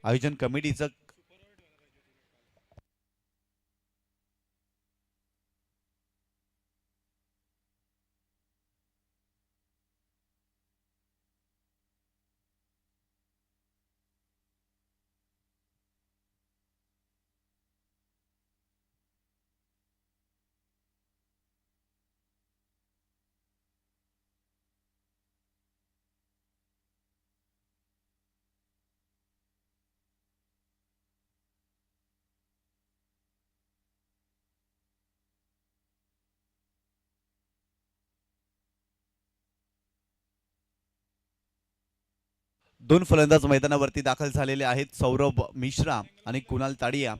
आयोजन कमिटीचं दोन फलंदाज मैदानावरती दाखल झालेले आहेत. सौरभ मिश्रा आणि कुणाल ताडिया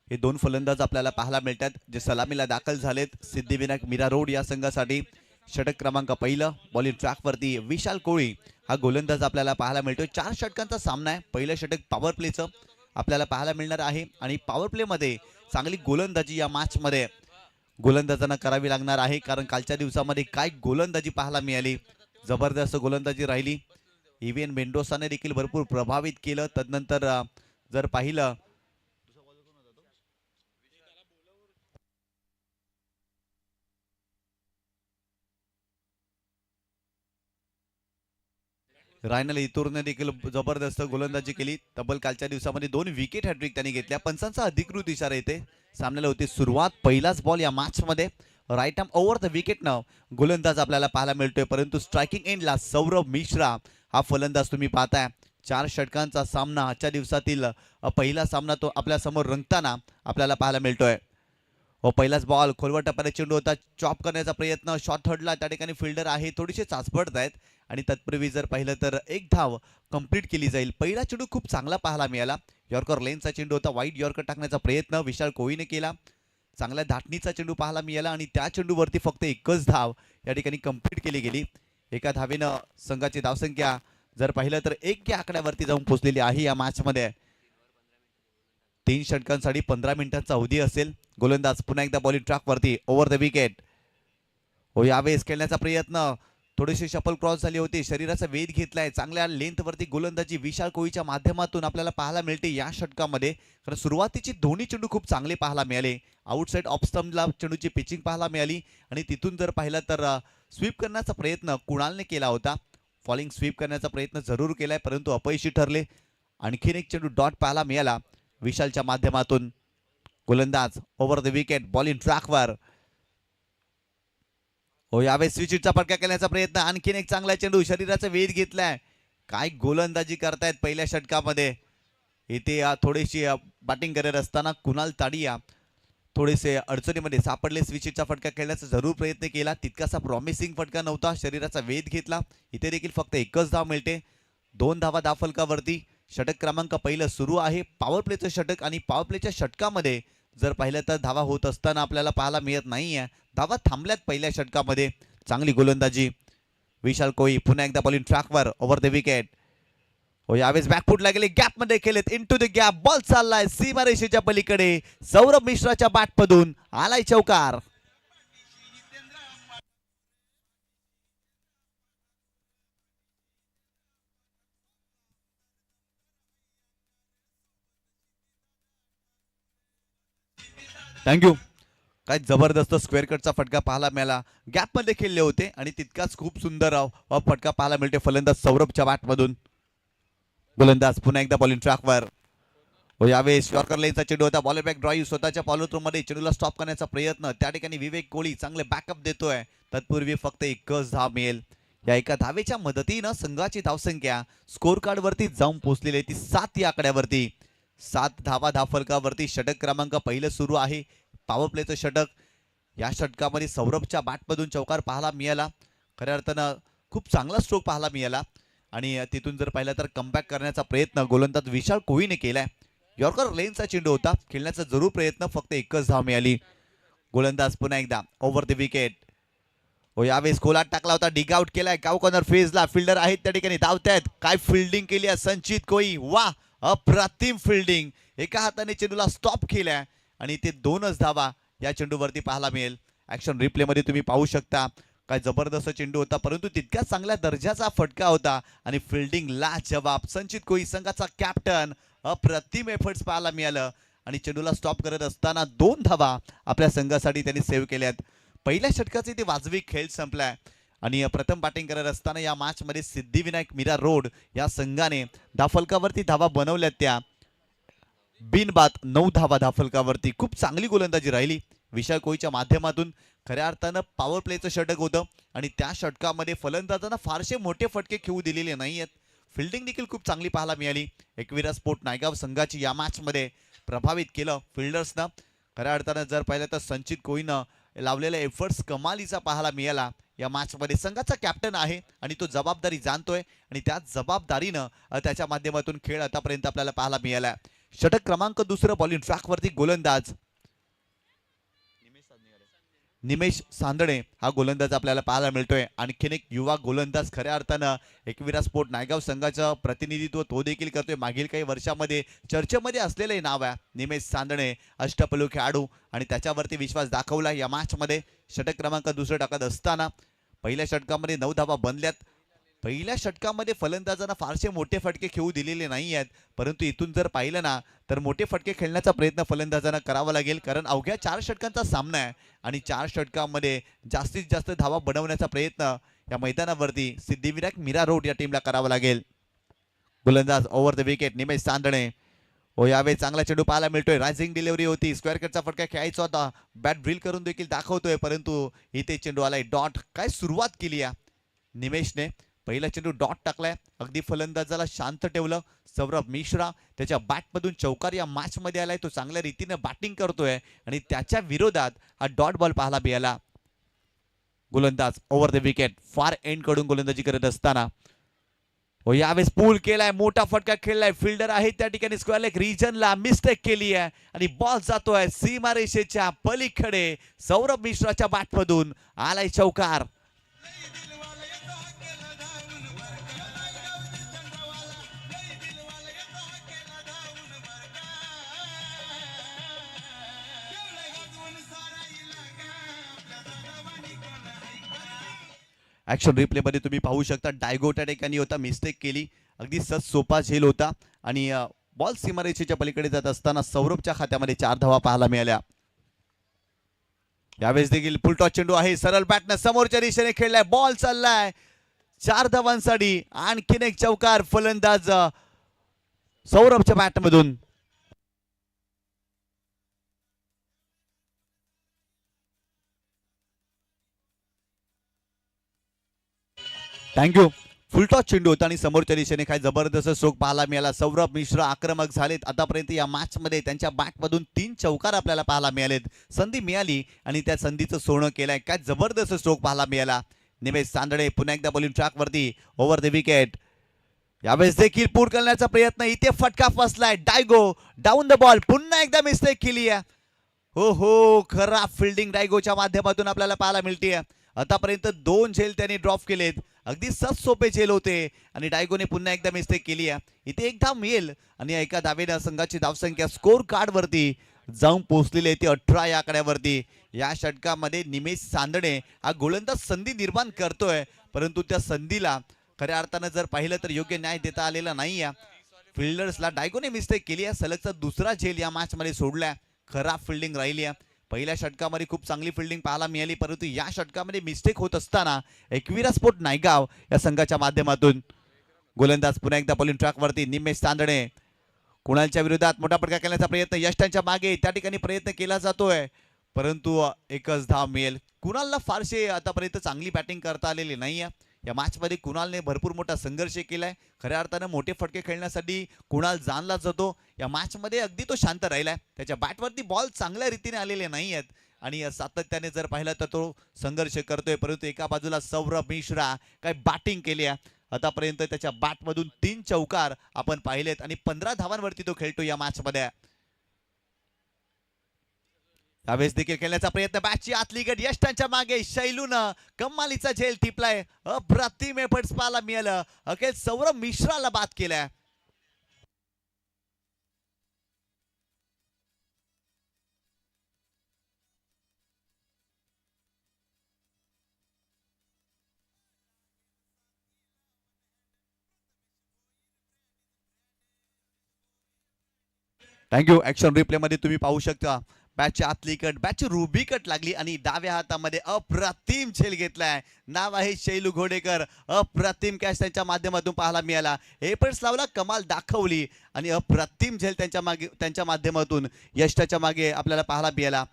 हे दोन फलंदाज आपल्याला पाहायला मिळतात जे सलामीला दाखल झालेत. सिद्धिविनायक मीरा रोड या संघासाठी षटक क्रमांक पहिलं. बॉलिंग ट्रॅकवरती विशाल कोळी हा गोलंदाज आपल्याला पाहायला मिळतोय. 4 षटकांचा सामना आहे. पहिलं षटक पॉवर प्लेचं आपल्याला पाहायला मिळणार आहे आणि पॉवर प्लेमध्ये चांगली गोलंदाजी या मॅचमध्ये गोलंदाजांना करावी लागणार आहे, कारण कालच्या दिवसामध्ये काय गोलंदाजी पाहायला मिळाली, जबरदस्त गोलंदाजी राहिली. इव्हीएन मेंडोसाने देखील भरपूर प्रभावित केलं. तदनंतर जर पाहिलं रायनल इतूरने देखील जबरदस्त गोलंदाजी केली. तब्बल कालच्या दिवसामध्ये 2 विकेट हॅट्रिक त्यांनी घेतल्या. पंचांचा अधिकृत इशारा येते. सामन्याला होती सुरुवात. पहिलाच बॉल या मॅचमध्ये राईट आर्म ओव्हर द विकेटनं गोलंदाज आपल्याला पाहायला मिळतोय, परंतु स्ट्रायकिंग एंडला सौरभ मिश्रा हा फलंदाज तुम्ही पाहताय. 4 षटकांचा सामना आजच्या दिवसातील पहिला सामना तो आपल्या समोर रंगताना आपल्याला पाहायला मिळतोय. पहिलाच बॉल खोलवर टप्प्याने चेंडू होता. चॉप करण्याचा प्रयत्न. शॉट थर्डला त्या ठिकाणी फिल्डर आहे, थोडीशी चाचपडत आहेत आणि तत्पूर्वी जर पाहिलं तर एक धाव कंप्लीट केली जाईल. पहिला चेंडू खूप चांगला पाहायला मिळाला. यॉर्कर लेनचा चेंडू होता. वाईड यॉर्कर टाकण्याचा प्रयत्न विशाल कोहलीने केला. चांगल्या धाटणीचा चेंडू पाहायला मिळाला आणि त्या चेंडूवरती फक्त एकच धाव या ठिकाणी कंप्लीट केली गेली. एका धावेनं संघाची धावसंख्या जर पाहिलं तर 1 या आकड्यावरती जाऊन पोहोचलेली आहे. या मॅचमध्ये 3 षटकांसाठी 15 मिनिटांचा अवधी असेल. गोलंदाज पुन्हा एकदा बॉलिंग ट्रॅकवरती ओव्हर द विकेट. यावेळेस खेळण्याचा प्रयत्न. थोडीशी शफल क्रॉस झाली होती. शरीराचा वेध घेतलाय. चांगल्या लेंथवरती गोलंदाजी विशाल कोहलीच्या माध्यमातून आपल्याला पाहायला मिळते या षटकामध्ये. कारण सुरुवातीची दोन्ही चेंडू खूप चांगले पाहायला मिळाले. आउटसाइड ऑफ स्टंपला चेंडूची पिचिंग पाहायला मिळाली आणि तिथून जर पाहिलं तर स्वीप करण्याचा प्रयत्न कुणालने केला होता. फॉलिंग स्वीप करण्याचा प्रयत्न जरूर केलाय, परंतु अपयशी ठरले. आणखीन एक चेंडू डॉट पाहायला मिळाला विशालच्या माध्यमातून. गोलंदाज ओव्हर द विकेट बॉलिंग ट्रॅकवर. यावेळेस स्विचिटचा फटका केल्याचा प्रयत्न. आणखीन एक चांगला चेंडू. शरीराचा वेध घेतलाय. काय गोलंदाजी करतायत पहिल्या षटकामध्ये. इथे थोडीशी बॅटिंग करत असताना कुणाल ताडिया थोडेसे अडचणीमध्ये सापडले. स्विचिटचा फटका खेळण्याचा जरूर प्रयत्न केला. तितकासा प्रॉमिसिंग फटका नव्हता. शरीराचा वेध घेतला. इथे देखील फक्त एकच धाव मिळते. 2 धावा धावफलकावरती. षटक क्रमांक पहिलं सुरू आहे. पॉवर प्लेचं षटक आणि पॉवर प्लेच्या षटकामध्ये जर पाहिलं तर धावा होत असताना आपल्याला पाहायला मिळत नाहीये. धावा थांबल्यात पहिल्या षटकामध्ये. चांगली गोलंदाजी विशाल कोहली. पुन्हा एकदा बॉलिंग ट्रॅकवर ओव्हर द विकेट. यावेळेस बॅकफुटला गेले. गॅपमध्ये खेळत. इनटू द गॅप बॉल चाललाय सीमारेषेच्या पलीकडे. सौरभ मिश्राच्या बॅटमधून आलाय चौकार. थँक्यू. काय जबरदस्त स्क्वेअर कटचा फटका पाहायला मिळाला. गॅपमध्ये खेळले होते आणि तितकाच खूप सुंदर फटका पाहायला मिळते फलंदाज सौरभच्या बॅटमधून. गोलंदाज पुन्हा एकदा बॉलिंग ट्रॅकवर. यावेळेस यॉर्कर लेनचा चेंडू होता. बॉल बॅक ड्राईव्ह स्वतःच्या फॉलो थ्रू मध्ये चेंडूला स्टॉप करण्याचा प्रयत्न. त्या ठिकाणी विवेक कोहली चांगले बॅकअप देतोय. तत्पूर्वी फक्त एकच धाव मिळेल. या एका धावेच्या मदतीनं संघाची धावसंख्या स्कोर कार्ड वरती जाऊन पोहोचलेली आहे ती 7 या आकड्यावरती. 7 धावा धावफलकावरती. षटक क्रमांक पहिलं सुरू आहे. पॉवर प्लेचं षटक. या षटकामध्ये सौरभच्या बॅटमधून चौकार पाहायला मिळाला. खऱ्या अर्थानं खूप चांगला स्ट्रोक पाहायला मिळाला आणि तिथून जर पाहिलं तर कमबॅक करण्याचा प्रयत्न गोलंदाज विशाल कोहलीने केलाय. यॉर्कर लेनचा चेंडू होता. खेळण्याचा जरूर प्रयत्न. फक्त एकच धाव मिळाली. गोलंदाज पुन्हा एकदा ओव्हर द विकेट. यावेळेस कोलाट टाकला होता. डिग आउट केलाय. गाव कॉर्नर फेजला फिल्डर आहेत त्या ठिकाणी धावतायत. काय फिल्डिंग केली आहे संचित कोहली. वा अप्रतिम फिल्डिंग. एका हाताने चेंडूला स्टॉप केलाय आणि ते 2च धावा या चेंडूवरती पाहायला मिळेल. ऍक्शन रिप्ले मध्ये तुम्ही पाहू शकता. काय जबरदस्त चेंडू होता, परंतु तितक्याच चांगल्या दर्जाचा फटका होता आणि फिल्डिंग ला जवाब. संचित कोहली संघाचा कॅप्टन अप्रतिम एफर्ट्स पाहायला मिळालं आणि चेंडूला स्टॉप करत असताना 2 धावा आपल्या संघासाठी त्यांनी सेव्ह केल्यात. पहिल्या षटकाचे ते वाजवी खेळ संपलाय आणि प्रथम बॅटिंग करत असताना या मॅच मध्ये सिद्धिविनायक मीरा रोड या संघाने धाफलकावरती धावा बनवल्यात. त्या बिनबाद 9 धावा धाफलकावरती. खूप चांगली गोलंदाजी राहिली विशाल कोहलीच्या माध्यमातून. खऱ्या अर्थानं पॉवर प्लेचं षटक होतं आणि त्या षटकामध्ये फलंदाजांना फारसे मोठे फटके खेळू दिलेले नाहीयेत. फिल्डिंग देखील खूप चांगली पाहायला मिळाली. एकविरा स्पोर्ट नायगाव संघाची या मॅच मध्ये प्रभावित केलं फिल्डर्सनं. खऱ्या अर्थानं जर पाहिलं तर संचित कोहलीनं लावलेले एफर्ट्स कमालीचा पाहायला मिळाला. या मॅच मध्ये संघाचा कॅप्टन आहे आणि तो जबाबदारी जाणतोय आणि त्या जबाबदारीनं त्याच्या माध्यमातून खेळ आतापर्यंत आपल्याला पाहायला मिळाला. षटक क्रमांक 2 बॉलिंग ट्रॅकवरती गोलंदाज निमेश सांदणे हा गोलंदाज आपल्याला पाहायला मिळतोय. आणखीन एक युवा गोलंदाज खऱ्या अर्थानं एकविरा स्पोर्ट नायगाव संघाचं प्रतिनिधित्व तो देखील करतोय. मागील काही वर्षामध्ये चर्चेमध्ये असलेले नाव आहे निमेश सांदणे, अष्टपैलू खेळाडू आणि त्याच्यावरती विश्वास दाखवला या मॅच मध्ये. षटक क्रमांक 2 टाकत असताना पहिल्या षटकामध्ये 9 धावा बनल्यात. पहिल्या षटकामध्ये फलंदाजांना फारसे मोठे फटके खेळू दिलेले नाही आहेत, परंतु इथून जर पाहिलं ना तर मोठे फटके खेळण्याचा प्रयत्न फलंदाजांना करावा लागेल. कारण अवघ्या 4 षटकांचा सामना आहे आणि 4 षटकांमध्ये जास्तीत जास्त धावा बनवण्याचा प्रयत्न या मैदानावरती सिद्धिविनायक मीरा रोड या टीमला करावा लागेल. गोलंदाज ओव्हर द विकेट निमेश सांदणे. हो यावेळी चांगला चेंडू पाहायला मिळतोय. रायझिंग डिलिव्हरी होती. स्क्वेअर कटचा फटका खेळायचा होता. बॅट ड्रिल करून देखील दाखवतोय, परंतु इथे चेंडू आलाय डॉट. काय सुरुवात केली आहे निमेशने. पहिला चेंडू डॉट टाकलाय. अगदी फलंदाजाला शांत ठेवलं. सौरभ मिश्रा त्याच्या बॅटमधून चौकार या मॅच मध्ये आलाय. तो चांगल्या रीतीने बॅटिंग करतोय आणि त्याच्या विरोधात हा डॉट बॉल पाहायला मिळाला. गोलंदाज over the wicket far and कडून गोलंदाजी करत असताना हो यावेळेस पूल केलाय. मोठा फटका खेळलाय. फिल्डर आहे त्या ठिकाणी स्क्वेअर लेग रिजनला मिस्टेक केली आहे आणि बॉल जातोय सीमारेषेच्या पलीकडे. सौरभ मिश्राच्या बॅटमधून आलाय चौकार. ऍक्शन रिप्ले मध्ये तुम्ही पाहू शकता डायगो त्या ठिकाणी होता, मिस्टेक केली. अगदी सहज सोपा झेल होता आणि बॉल सीमारेषेच्या पलीकडे जात असताना सौरभच्या खात्यामध्ये 4 धावा पाहायला मिळाल्या. यावेळेस देखील फुलटॉस चेंडू आहे. सरळ बॅटनं समोरच्या दिशेने खेळलाय. बॉल चाललाय 4 धावांसाठी. आणखीन एक चौकार फलंदाज सौरभच्या बॅटमधून. थँक्यू. फुलटॉस चेंडू होता आणि समोरच्या दिशेने काय जबरदस्त स्ट्रोक पाहायला मिळाला. सौरभ मिश्रा आक्रमक झालेत. आतापर्यंत या मॅच मध्ये त्यांच्या बॅटमधून 3 चौकार आपल्याला पाहायला मिळालेत. संधी मिळाली आणि त्या संधीचं सोनं केलंय. काय जबरदस्त स्ट्रोक पाहायला मिळाला. निमेश सांदळे पुन्हा एकदा बॉलिंग ट्रॅकवरती ओव्हर द विकेट. यावेळेस देखील पूर करण्याचा प्रयत्न. इथे फटका फसलाय. डायगो डाऊन द बॉल. पुन्हा एकदा मिस्टेक केली आहे. हो खराब फिल्डिंग डायगोच्या माध्यमातून आपल्याला पाहायला मिळते. आतापर्यंत 2 झेल त्यांनी ड्रॉप केलेत. अगदी सहज सोपे झेल होते आणि डायगोने पुन्हा एकदा मिस्टेक केली आहे. इथे एक धाव मिळेल आणि एका धावेने संघाची धावसंख्या स्कोर कार्ड वरती जाऊन पोहोचलेली आहे ती 18 या आकड्यावरती. या षटकामध्ये निमेश सांदणे हा गोलंदाज संधी निर्माण करतोय, परंतु त्या संधीला खऱ्या अर्थानं जर पाहिलं तर योग्य न्याय देता आलेला नाही आहे. फिल्डर्सला डायगोने मिस्टेक केली आहे. सलगचा दुसरा झेल या मॅच मध्ये सोडलाय. खराब फिल्डिंग राहिली आहे. पहिल्या षटकामध्ये खूप चांगली फिल्डिंग पाहायला मिळाली, परंतु या षटकामध्ये मिस्टेक होत असताना एकविरा स्पोर्ट नायगाव या संघाच्या माध्यमातून गोलंदाज पुन्हा एकदा बॉलिंग ट्रॅकवरती निमेश सांदणे. कुणालच्या विरोधात मोठा फटका खेळण्याचा प्रयत्न. यष्टांच्या मागे त्या ठिकाणी प्रयत्न केला जातोय, परंतु एकच धाव मिळेल. कुणालला फारसे आतापर्यंत चांगली बॅटिंग करता आलेली नाही आहे. या मॅच मध्ये कुणालने भरपूर मोठा संघर्ष केलाय. खऱ्या अर्थानं मोठे फटके खेळण्यासाठी कुणाल जाणला जातो. या मॅच मध्ये अगदी तो शांत राहिलाय. त्याच्या बॅटवरती बॉल चांगल्या रीतीने आलेले नाही आहेत आणि सातत्याने जर पाहिलं तर तो संघर्ष करतोय, परंतु एका बाजूला सौरभ मिश्रा काय बॅटिंग केली आहे. आतापर्यंत त्याच्या बॅटमधून 3 चौकार आपण पाहिलेत आणि 15 धावांवरती तो खेळतो या मॅच मध्ये. यावेळेस देखील खेळण्याचा प्रयत्न. बॅटची आतली गट यष्टांच्या मागे. शैलूनं कमालीचा झेल टिपलाय. अप्रतिम एफर्ट्स पाहायला मिळालं. अखेर सौरभ मिश्राला बाद केलाय. थँक्यू. ऍक्शन रिप्ले मध्ये तुम्ही पाहू शकता बॅटची आतली कट, बॅटची रुबी कट लागली आणि डाव्या हातामध्ये अप्रतिम झेल घेतलाय. नाव आहे शैलू घोडेकर. अप्रतिम कॅच त्यांच्या माध्यमातून पाहायला मिळाला. एपर्स लावला, कमाल दाखवली आणि अप्रतिम झेल त्यांच्या माध्यमातून यष्टाच्या मागे आपल्याला पाहायला मिळाला.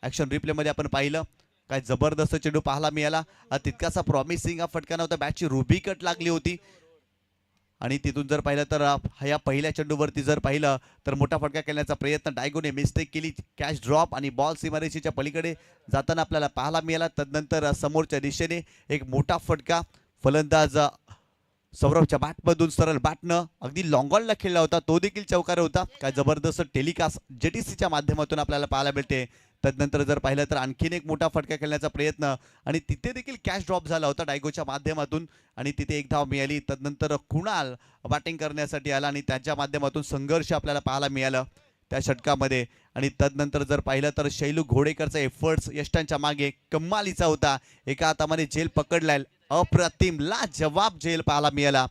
ऍक्शन रिप्ले मध्ये आपण पाहिलं काय जबरदस्त चेंडू पाहायला मिळाला. तितकासा प्रॉमिसिंग हा फटका नव्हता. बॅटची रुबी कट लागली होती आणि तिथून जर पाहिलं तर या पहिल्या चेंडूवरती जर पाहिलं तर मोठा फटका खेळण्याचा प्रयत्न डायगोने मिस्टेक केली. कॅच ड्रॉप आणि बॉल सीमारेषेच्या पलीकडे जाताना आपल्याला पाहायला मिळाला. तदनंतर समोरच्या दिशेने एक मोठा फटका फलंदाज सौरभच्या बॅटमधून सरळ बॅटनं अगदी लॉंगॉनला खेळला होता, तो देखील चौकार होता. काय जबरदस्त टेलिकास्ट जेटीसीच्या माध्यमातून आपल्याला पाहायला मिळते. तदनंतर जर पाहिलं तर आणखीन एक मोठा फटका खेळण्याचा प्रयत्न आणि तिथे देखील कॅच ड्रॉप झाला होता डायगोच्या माध्यमातून आणि तिथे एक धाव मिळाली. तदनंतर कुणाल बॅटिंग करण्यासाठी आला आणि त्याच्या माध्यमातून संघर्ष आपल्याला पाहायला मिळाला त्या षटकामध्ये. आणि तदनंतर जर पाहिलं तर शैलू घोडेकरचा एफर्ट्स यष्टांच्या मागे कमालीचा होता. एका हातामध्ये झेल पकडलाय, अप्रतिम लाजवाब झेल पाहायला मिळाला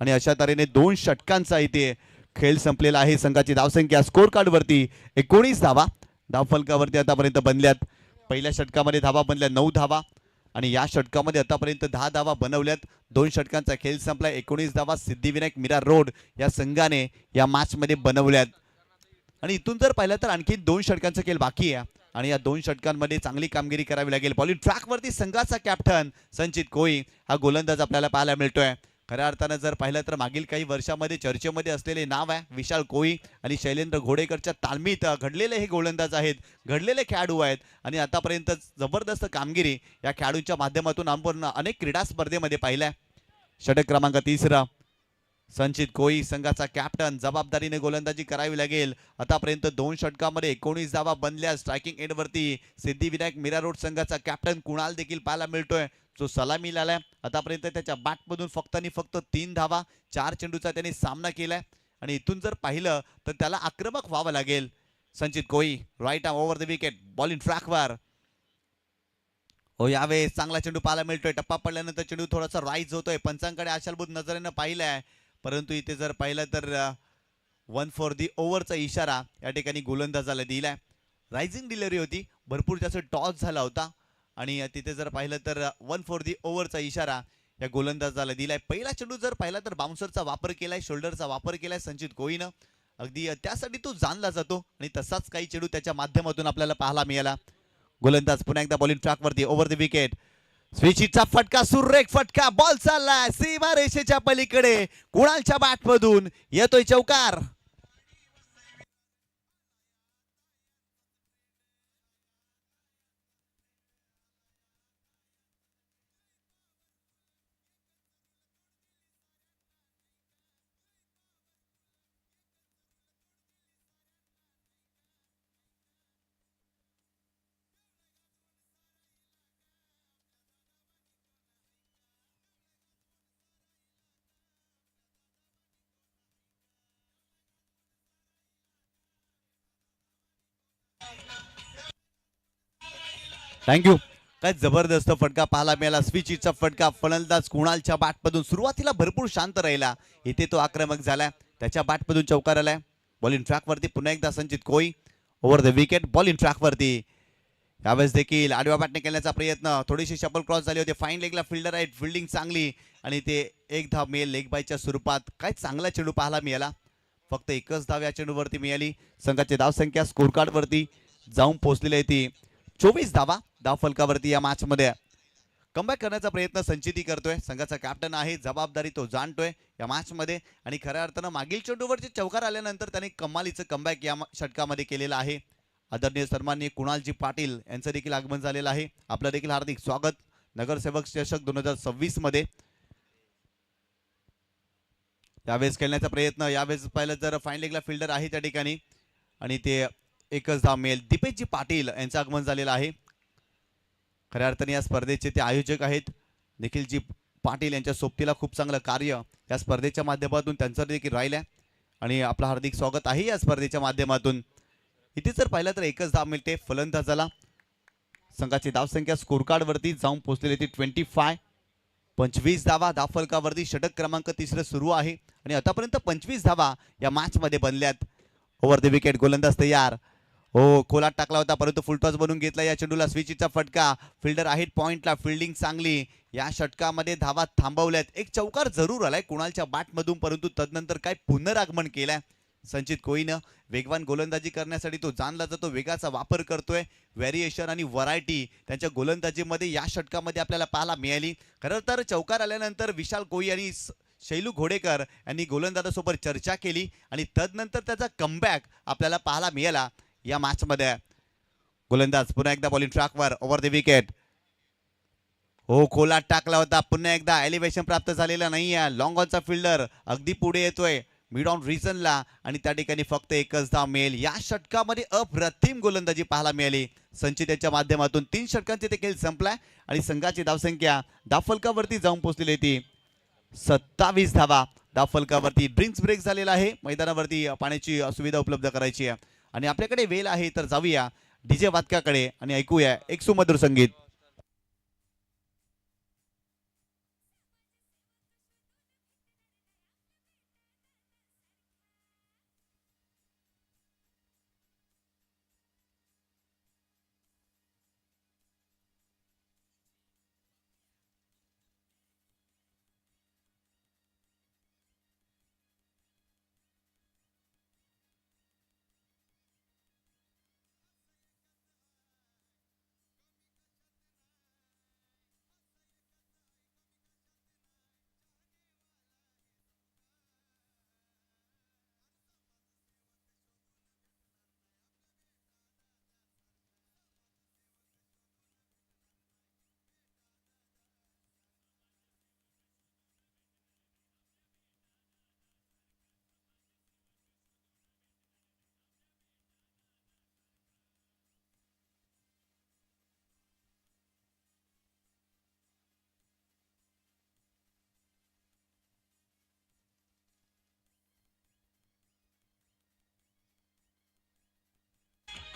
आणि अशा तऱ्हेने 2 षटकांचा इथे खेळ संपलेला आहे. संघाची धावसंख्या स्कोर कार्ड वरती 19 धावा धावफलकावरती आतापर्यंत बनल्यात. पहिल्या षटकामध्ये धावा बनल्या 9 धावा आणि या षटकामध्ये आतापर्यंत 10 धावा बनवल्यात. 2 षटकांचा खेळ संपला. 19 धावा सिद्धिविनायक मीरा रोड या संघाने या मॅच मध्ये बनवल्यात आणि इथून जर पाहिलं तर आणखी 2 षटकांचा खेळ बाकी आहे आणि या 2 षटकांमध्ये चांगली कामगिरी करावी लागेल. बॉलिंग ट्रॅकवरती संघाचा कॅप्टन संचित कोळी हा गोलंदाज आपल्याला पाहायला मिळतोय. खऱ्या अर्थानं जर पाहिलं तर मागील काही वर्षामध्ये चर्चेमध्ये असलेले नाव आहे विशाल कोळी आणि शैलेंद्र घोडेकरच्या तालमीत घडलेले हे गोलंदाज आहेत, घडलेले खेळाडू आहेत आणि आतापर्यंत जबरदस्त कामगिरी या खेळाडूंच्या माध्यमातून आपण अनेक क्रीडा स्पर्धेमध्ये पाहिल्या. षटक क्रमांक 3 संचित कोळी संघाचा कॅप्टन, जबाबदारीने गोलंदाजी करावी लागेल. आतापर्यंत 2 षटकामध्ये 19 धावा बनल्या. स्ट्रायकिंग एंडवरती सिद्धिविनायक मीरा रोड संघाचा कॅप्टन कुणाल देखील पाहायला मिळतोय जो सलामी लालाय. आतापर्यंत त्याच्या बॅटमधून फक्त आणि फक्त 3 धावा, 4 चेंडूचा त्याने सामना केलाय आणि इथून जर पाहिलं तर त्याला आक्रमक व्हावं लागेल. Sanchit Koli right arm over the wicket, bowling ट्रॅकवर. हो यावेळेस चांगला चेंडू पाहायला मिळतोय. टप्पा पडल्यानंतर चेंडू थोडासा राईज होतोय. पंचांकडे आशालभूत नजरेनं पाहिलंय परंतु इथे जर पाहिलं तर 1 फॉर दी ओव्हरचा इशारा या ठिकाणी गोलंदाजाला दिलाय. रायझिंग डिलिव्हरी होती, भरपूर जास्त टॉस झाला होता आणि तिथे जर पाहिलं तर 1 फॉर दी ओव्हरचा इशारा या गोलंदाजाला दिलाय. पहिला चेंडू जर पाहिला तर बाउन्सरचा वापर केलाय, शोल्डरचा वापर केलाय संचित कोळीनं. अगदी त्यासाठी तो जाणला जातो आणि तसाच काही चेंडू त्याच्या माध्यमातून आपल्याला पाहायला मिळाला. गोलंदाज पुन्हा एकदा बॉलिंग ट्रॅकवरती ओव्हर द विकेट. स्विचचा फटका, सुरेख फटका, बॉल चाललाय सीमा रेषेच्या पलीकडे. कुणालच्या बॅटमधून येतोय चौकार. थँक्यू. काय जबरदस्त फटका पाहायला मिळाला. स्विचचा फटका, फलंदाज कुणालच्या बॅटमधून सुरुवातीला भरपूर शांत राहिला, इथे तो आक्रमक झाला. त्याच्या बॅटमधून चौकार आलाय. बॉलिंग ट्रॅकवरती पुन्हा एकदा संचित कोळी ओव्हर द विकेट, बॉलिंग ट्रॅकवरती. यावेळेस देखील आडव्या बॅटने केल्याचा प्रयत्न, थोडीशी शपल क्रॉस झाली होती. फाईन लेगला फिल्डर आहेत, फिल्डिंग चांगली आणि ते एक धाव मिळेल लेग बायच्या स्वरूपात. काय चांगला चेंडू पाहायला मिळाला. फक्त एकच धाव या चेंडूवरती मिळाली. संघाची धावसंख्या स्कोर कार्ड वरती जाऊन पोहोचलेली आहे ती 24 धावा धाव फलकावरती. या मॅच मध्ये कमबॅक करण्याचा प्रयत्न संचिती करतोय. संघाचा कॅप्टन आहे, जबाबदारी तो जाणतोय या मॅच मध्ये आणि खऱ्या अर्थानं मागील चेंडूवरचे चौकार आल्यानंतर त्याने कमालीचं कमबॅक या षटकामध्ये केलेलं आहे. आदरणीय सन्माननीय कुणालजी पाटील यांचं देखील आगमन झालेलं आहे. आपलं देखील हार्दिक स्वागत नगरसेवक चषक 2026 मध्ये. यावेळेस खेळण्याचा प्रयत्न, यावेळेस पाहिलं जर फाईन लेगला फिल्डर आहे त्या ठिकाणी आणि ते एकच धाव मिळेल. दीपेशजी पाटील यांचं आगमन झालेलं आहे. खऱ्या अर्थाने या स्पर्धेचे ते आयोजक आहेत. निखिलजी पाटील यांच्या सोबतीला खूप चांगलं कार्य या स्पर्धेच्या माध्यमातून त्यांचं देखील राहिलं आणि आपलं हार्दिक स्वागत आहे या स्पर्धेच्या माध्यमातून. इथे जर पाहिलं तर एकच धाव मिळते फलंदाजाला. संघाची धावसंख्या स्कोर कार्ड वरती जाऊन पोहोचलेली ती 25 धावा धाव फलकावरती. षटक क्रमांक 3 सुरू आहे आणि आतापर्यंत 25 धावा या मॅच मध्ये बनल्यात. ओव्हर द विकेट, गोलंदाज तयार. हो, खोलात टाकला होता परंतु फुलटॉस बनवून घेतला या चेंडूला. स्विचचा फटका, फिल्डर आहेत पॉइंटला, फिल्डिंग चांगली. या षटकामध्ये धावा थांबवल्यात. एक चौकार जरूर आलाय कुणालच्या बॅटमधून, परंतु तदनंतर काय पुनरागमन केलंय संचित कोईनं. वेगवान गोलंदाजी करण्यासाठी तो जाणला जातो, वेगाचा वापर करतोय. व्हेरिएशन आणि व्हरायटी त्यांच्या गोलंदाजीमध्ये या षटकामध्ये आपल्याला पाहायला मिळाली. खरं तर चौकार आल्यानंतर विशाल कोई आणि शैलू घोडेकर यांनी गोलंदाजासोबत चर्चा केली आणि तदनंतर त्याचा कमबॅक आपल्याला पाहायला मिळाला या मॅचमध्ये. गोलंदाज पुन्हा एकदा बॉलिंग ट्रॅकवर, ओव्हर द विकेट. हो, खोलात टाकला होता, पुन्हा एकदा एलिव्हेशन प्राप्त झालेला नाहीये. लॉंग ऑनचा फिल्डर अगदी पुढे येतोय मिड ऑन रिजनला आणि त्या ठिकाणी फक्त एकच धाव मिळेल. या षटकामध्ये अप्रतिम गोलंदाजी पाहायला मिळाली संचित यांच्या माध्यमातून. 3 षटकांचे ते खेळ संपलाय आणि संघाची धावसंख्या धावफलकावरती जाऊन पोहोचलेली ती 27 धावा. धावफलकावरती ड्रिंक्स ब्रेक झालेला आहे. मैदानावरती पाण्याची सुविधा उपलब्ध करायची आहे आणि आपल्याकडे वेळ आहे तर जाऊया डीजे वादकाकडे आणि ऐकूया एक सुमधुर संगीत.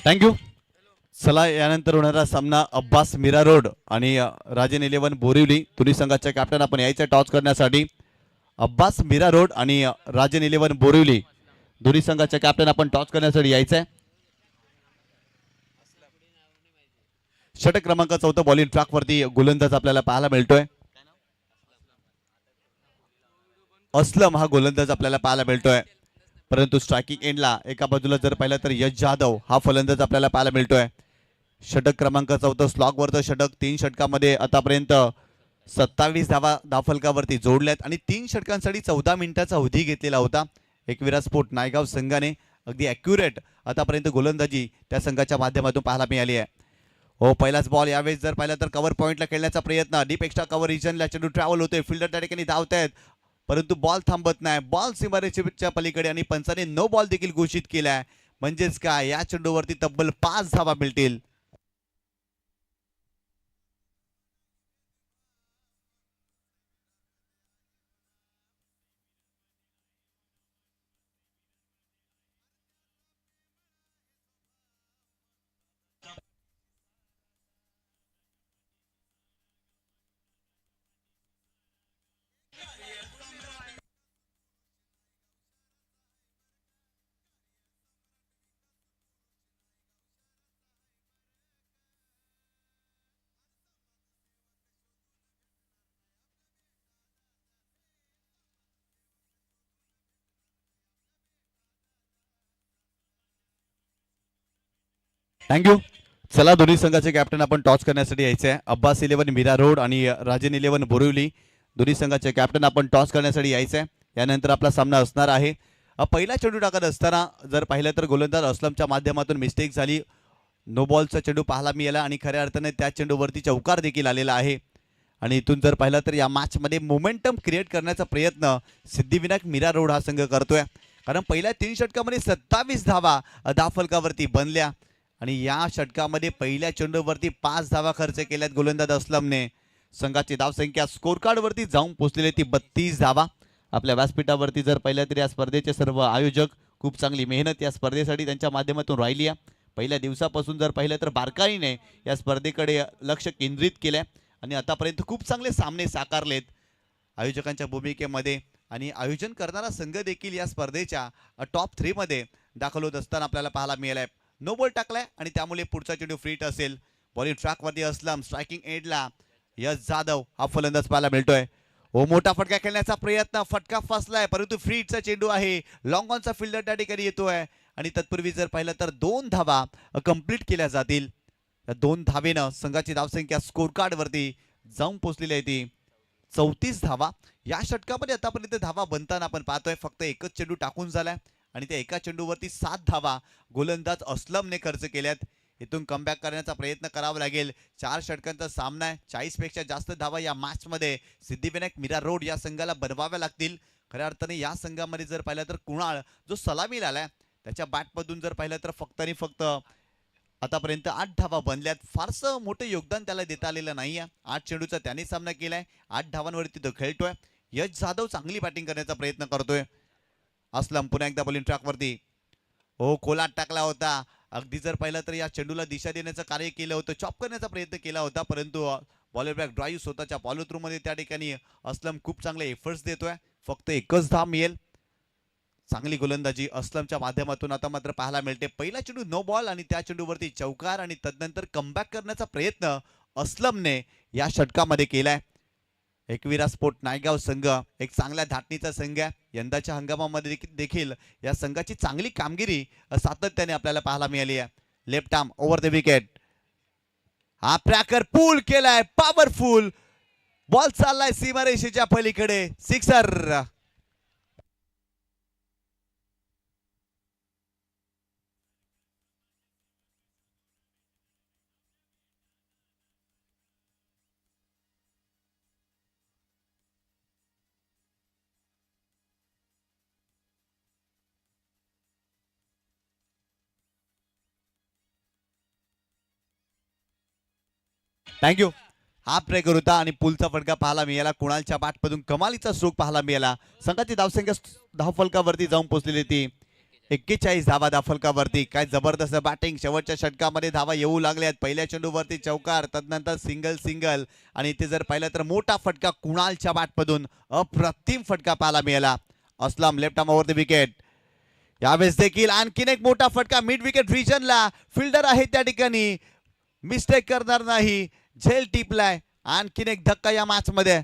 थँक्यू. चला, यानंतर होणारा सामना अब्बास मीरा रोड आणि राजन 11 बोरिवली दोन्ही संघाच्या कॅप्टन आपण यायचं टॉस करण्यासाठी. अब्बास मीरा रोड आणि राजन 11 बोरिवली दोन्ही संघाच्या कॅप्टन आपण टॉस करण्यासाठी यायचंय. षटक क्रमांक 14 बॉलिंग ट्रॅकवरती गोलंदाज आपल्याला पाहायला मिळतोय. असलम हा गोलंदाज आपल्याला पाहायला मिळतोय, परंतु स्ट्रायकिंग एंडला एका बाजूला जर पाहिलं तर यश जाधव हा फलंदाज आपल्याला पाहायला मिळतोय. षटक क्रमांक 14 स्लॉगवरचं षटक. 3 षटकामध्ये आतापर्यंत 27 धावा धावफलकावरती जोडल्यात आणि 3 षटकांसाठी 14 मिनिटाचा अवधी घेतलेला होता. एकविरा स्पोर्ट नायगाव संघाने अगदी ॲक्युरेट आतापर्यंत गोलंदाजी त्या संघाच्या माध्यमातून पाहायला मिळाली आहे. हो, पहिलाच बॉल. यावेळेस जर पाहिलं तर कव्हर पॉईंटला खेळण्याचा प्रयत्न, डीप एक्स्ट्रा कव्हर रिजनला चेंडू ट्रॅव्हल होतोय. फिल्डर त्या ठिकाणी धावतायत परंतु बॉल थांबत नाही. बॉल सीमारेषेच्या पलीकडे आणि पंचाने नो बॉल देखील घोषित केलाय. म्हणजेच काय, या चेंडूवरती तब्बल 5 धावा मिळतील. थँक्यू. चला, दोन्ही संघाचे कॅप्टन आपण टॉस करण्यासाठी यायचे आहे. अब्बास 11 मीरा रोड आणि राजन 11 बोरिवली दोन्ही संघाचे कॅप्टन आपण टॉस करण्यासाठी यायचे आहे. यानंतर आपला सामना असणार आहे. पहिला चेंडू टाकत असताना जर पाहिलं तर गोलंदाज असलमच्या माध्यमातून मिस्टेक झाली. नो बॉलचा चेंडू पाहायला मिळाला आणि खऱ्या अर्थाने त्या चेंडूवरती चौकार देखील आलेला आहे. आणि इथून जर पाहिलं तर या मॅचमध्ये मोमेंटम क्रिएट करण्याचा प्रयत्न सिद्धिविनायक मीरा रोड हा संघ करतोय, कारण पहिल्या 3 षटकामध्ये 27 धावा धावफलकावरती बनल्या आणि या षटकामध्ये पहिल्या चेंडूवरती 5 धावा खर्च केल्यात गोलंदाज असलमने. संघाची धावसंख्या स्कोर कार्डवरती जाऊन पोहोचलेली ती 32 धावा. आपल्या व्यासपीठावरती जर पाहिलं तर या स्पर्धेचे सर्व आयोजक खूप चांगली मेहनत या स्पर्धेसाठी त्यांच्या माध्यमातून राहिली आहे. पहिल्या दिवसापासून जर पाहिलं तर बारकाईने या स्पर्धेकडे लक्ष केंद्रित केलंय आणि आतापर्यंत खूप चांगले सामने साकारलेत आयोजकांच्या भूमिकेमध्ये आणि आयोजन करणारा संघ देखील या स्पर्धेच्या टॉप 3 मध्ये दाखल होत असताना आपल्याला पाहायला मिळालाय. नो बॉल टाकलाय आणि त्यामुळे पुढचा चेंडू फ्रीट असेल. बॉलिंग ट्रॅकवरती असलम, स्ट्रायकिंग एंडला यश जाधव हा फलंदाज पाहायला मिळतोय. हो, मोठा फटका खेळण्याचा प्रयत्न, फटका फसलाय परंतु फ्रीटचा चेंडू आहे. लॉंग ऑनचा फिल्डर त्या ठिकाणी येतोय आणि तत्पूर्वी जर पाहिलं तर 2 धावा कंप्लीट केल्या जातील. या 2 धावेनं संघाची धावसंख्या स्कोर कार्ड वरती जाऊन पोहोचलेली आहे ती 34 धावा. या षटकामध्ये आतापर्यंत धावा बनताना आपण पाहतोय फक्त एकच चेंडू टाकून झालाय आणि त्या एका चेंडूवरती 7 धावा गोलंदाज असलमने खर्च केल्यात. इथून कमबॅक करण्याचा प्रयत्न करावा लागेल. 4 षटकांचा सामना आहे. 40 पेक्षा जास्त धावा या मॅच मध्ये सिद्धिविनायक मीरा रोड या संघाला बनवाव्या लागतील. खऱ्या अर्थाने या संघामध्ये जर पाहिलं तर कुणाल जो सलामीला आलाय त्याच्या बॅटमधून जर पाहिलं तर फक्त आणि फक्त आतापर्यंत 8 धावा बनल्यात. फारसं मोठं योगदान त्याला देता आलेलं नाहीये. 8 चेंडूचा त्याने सामना केलाय. 8 धावांवरती तो खेळतोय. यश जाधव चांगली बॅटिंग करण्याचा प्रयत्न करतोय. असलम पुन्हा एकदा बॉलिंग ट्रॅकवरती. हो, कोलाट टाकला होता. अगदी जर पाहिलं तर या चेंडूला दिशा देण्याचं कार्य केलं होतं, चॉप करण्याचा प्रयत्न केला होता परंतु बॉलर बॅक ड्राईव्ह स्वतःच्या फॉलो थ्रू मध्ये त्या ठिकाणी असलम खूप चांगले एफर्ट्स देतोय. फक्त एकच धाव मिळेल. चांगली गोलंदाजी असलमच्या माध्यमातून आता मात्र पाहायला मिळते. पहिला चेंडू नो बॉल आणि त्या चेंडूवरती चौकार आणि तदनंतर कमबॅक करण्याचा प्रयत्न असलमने या षटकामध्ये केलाय. एकविरा स्पोर्ट नायगाव संघ एक चांगल्या धाटणीचा संघ आहे. यंदाच्या हंगामामध्ये देखील या संघाची चांगली कामगिरी सातत्याने आपल्याला पाहायला मिळाली आहे. Left arm over the wicket. हा प्रॅकर पूल केलाय, पॉवरफुल बॉल चाललाय सीमारेषेच्या पलीकडे, सिक्सर. थँक्यू. हा ब्रेकर होता आणि पुलचा फटका पाहायला मिळाला. कुणालच्या बॅटमधून कमालीचा स्ट्रोक पाहायला मिळाला. संघाची धावसंख्या धावफलकावरती जाऊन पोहोचलेली ती 41 धावा धावफलकावरती. काय जबरदस्त बॅटिंग. शेवटच्या षटकामध्ये धावा येऊ लागल्यात. पहिल्या चेंडूवरती चौकार, तदनंतर सिंगल सिंगल आणि इथे जर पाहिलं तर मोठा फटका कुणालच्या बॅटमधून अप्रतिम फटका पाहायला मिळाला. Aslam left arm over the wicket. यावेळेस देखील आणखीन एक मोठा फटका मिड विकेट रिजनला. फिल्डर आहे त्या ठिकाणी, मिस्टेक करणार नाही. झेल टिपलाय. आणखीन एक धक्का या मॅच मध्ये.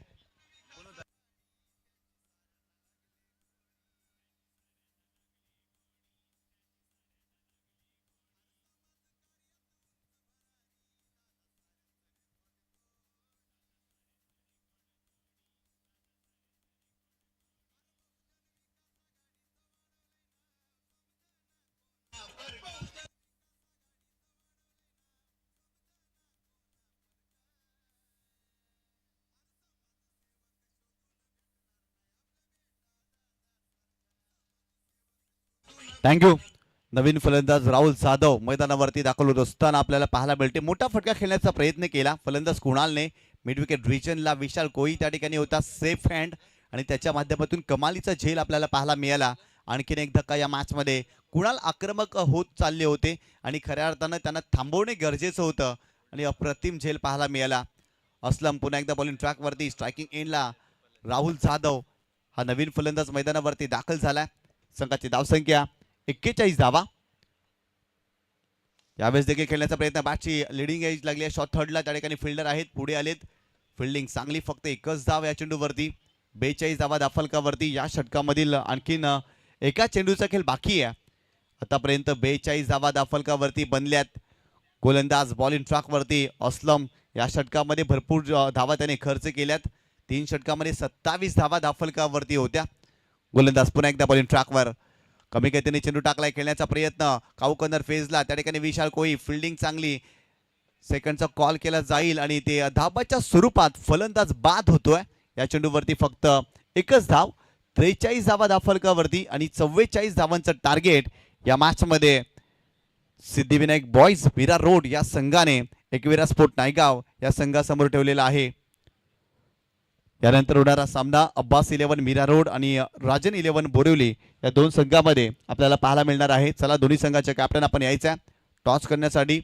थँक्यू. नवीन फलंदाज राहुल जाधव मैदानावरती दाखल होत असताना आपल्याला पाहायला मिळते. मोठा फटका खेळण्याचा प्रयत्न केला फलंदाज कुणालने. मिड विकेट रिजनला विशाल कोळी त्या ठिकाणी होता सेफ हँड आणि त्याच्या माध्यमातून कमालीचा झेल आपल्याला पाहायला मिळाला. आणखीन एक धक्का या मॅच मध्ये. कुणाल आक्रमक होत चालले होते आणि खऱ्या अर्थानं त्यांना थांबवणे गरजेचं होतं आणि अप्रतिम झेल पाहायला मिळाला. असलम पुन्हा एकदा बॉलिंग ट्रॅकवरती. स्ट्रायकिंग एंडला राहुल जाधव हा नवीन फलंदाज मैदानावरती दाखल झालाय. संघाची धावसंख्या 41 धावा. यावेळेस देखील खेळण्याचा प्रयत्न. बॅटची लिडिंग एज लागली आहे. शॉट थर्डला त्या ठिकाणी फिल्डर आहेत, पुढे आलेत. फिल्डिंग चांगली. फक्त एकच धाव या चेंडूवरती. 42 धावा धावफलकावरती. या षटकामधील आणखीन एका चेंडूचा खेळ बाकी आहे. आतापर्यंत 42 धावा धावफलकावरती बनल्यात. गोलंदाज बॉलिंग ट्रॅकवरती असलम या षटकामध्ये भरपूर धावा त्याने खर्च केल्यात. 3 षटकामध्ये 27 धावा धावफलकावरती होत्या. गोलंदाज पुन्हा एकदा बॉलिंग ट्रॅकवर. कमी गतीने चेंडू टाकलाय. खेळण्याचा प्रयत्न काऊकर्नर फेजला. त्या ठिकाणी विशाल कोळी. फिल्डिंग चांगली. सेकंडचा कॉल केला जाईल आणि ते धाबाच्या स्वरूपात फलंदाज बाद होतोय. या चेंडूवरती फक्त एकच धाव. 43 धावा धावफलकावरती आणि 44 धावांचं टार्गेट या मॅच मध्ये सिद्धिविनायक बॉईज मीरा रोड या संघाने एकविरा स्पोर्ट नायगाव या संघासमोर ठेवलेला आहे. यानंतर होणारा सामना अब्बास 11 मीरा रोड आणि राजन 11 बोरिवली या 2 संघामध्ये आपल्याला पाहायला मिळणार आहे. चला दोन्ही संघाचे कॅप्टन आपण यायचा टॉस करण्यासाठी.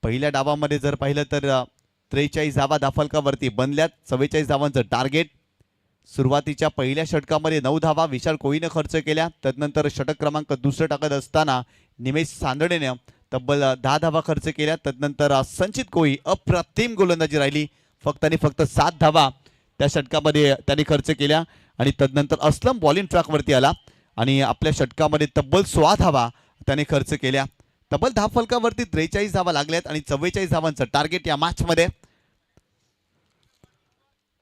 पहिल्या डावामध्ये जर पाहिलं तर 43 धावा धावफलकावरती बनल्यात. 44 धावांचं टार्गेट. सुरुवातीच्या पहिल्या षटकामध्ये 9 धावा विशाल कोळीने खर्च केल्या. तदनंतर षटक क्रमांक दुसरं टाकत असताना निमेश सांदडेने तब्बल 10 धावा खर्च केल्या. तदनंतर संचित कोळी अप्रतिम गोलंदाजी राहिली. फक्त आणि फक्त 7 धावा त्या षटकामध्ये त्यांनी खर्च केल्या आणि तदनंतर असलम बॉलिंग ट्रॅकवरती आला आणि आपल्या षटकामध्ये तब्बल 16 धावा त्याने खर्च केल्या. तब्बल 10 फलकावरती 43 धावा लागल्यात आणि 44 धावांचं टार्गेट या मॅचमध्ये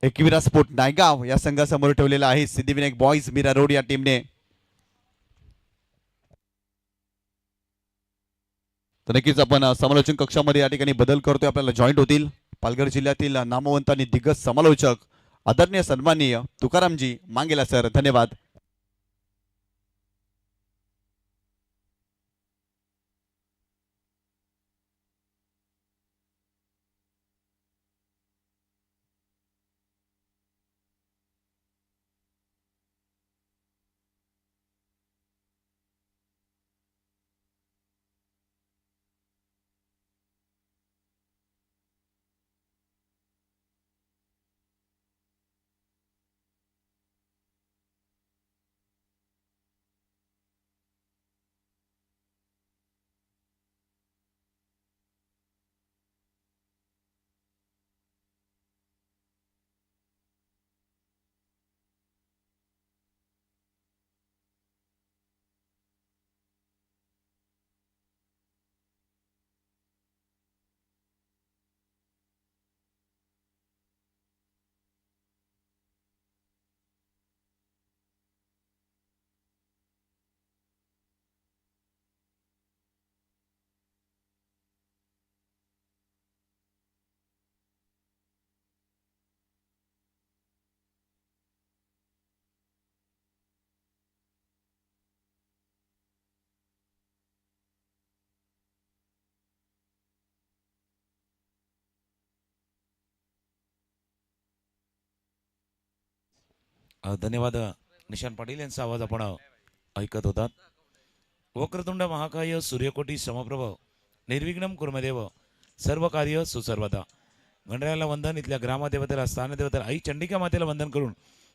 एकविरा स्पोर्ट नायगाव या संघासमोर ठेवलेला आहे. सिद्धिविनायक बॉईज मीरा रोड या टीमने. तर नक्कीच आपण समालोचन कक्षामध्ये या ठिकाणी बदल करतोय. आपल्याला जॉईंट होतील पालघर जिल्ह्यातील नामवंत आणि दिग्गज समालोचक आदरणीय सन्माननीय तुकारामजी मांगेला सर. धन्यवाद. धन्यवाद निशांत पाटील यांचा आवाज आपण ऐकत होतात. वक्रतुंड महाकाय सूर्यकोटी समप्रभ निर्विघ्नम कुर्मदेव सर्व कार्य सुसर्वता. गणरायाला वंदन. इथल्या ग्रामदेवतेला स्थानदेवतेला आई चंडिका मातेला वंदन करून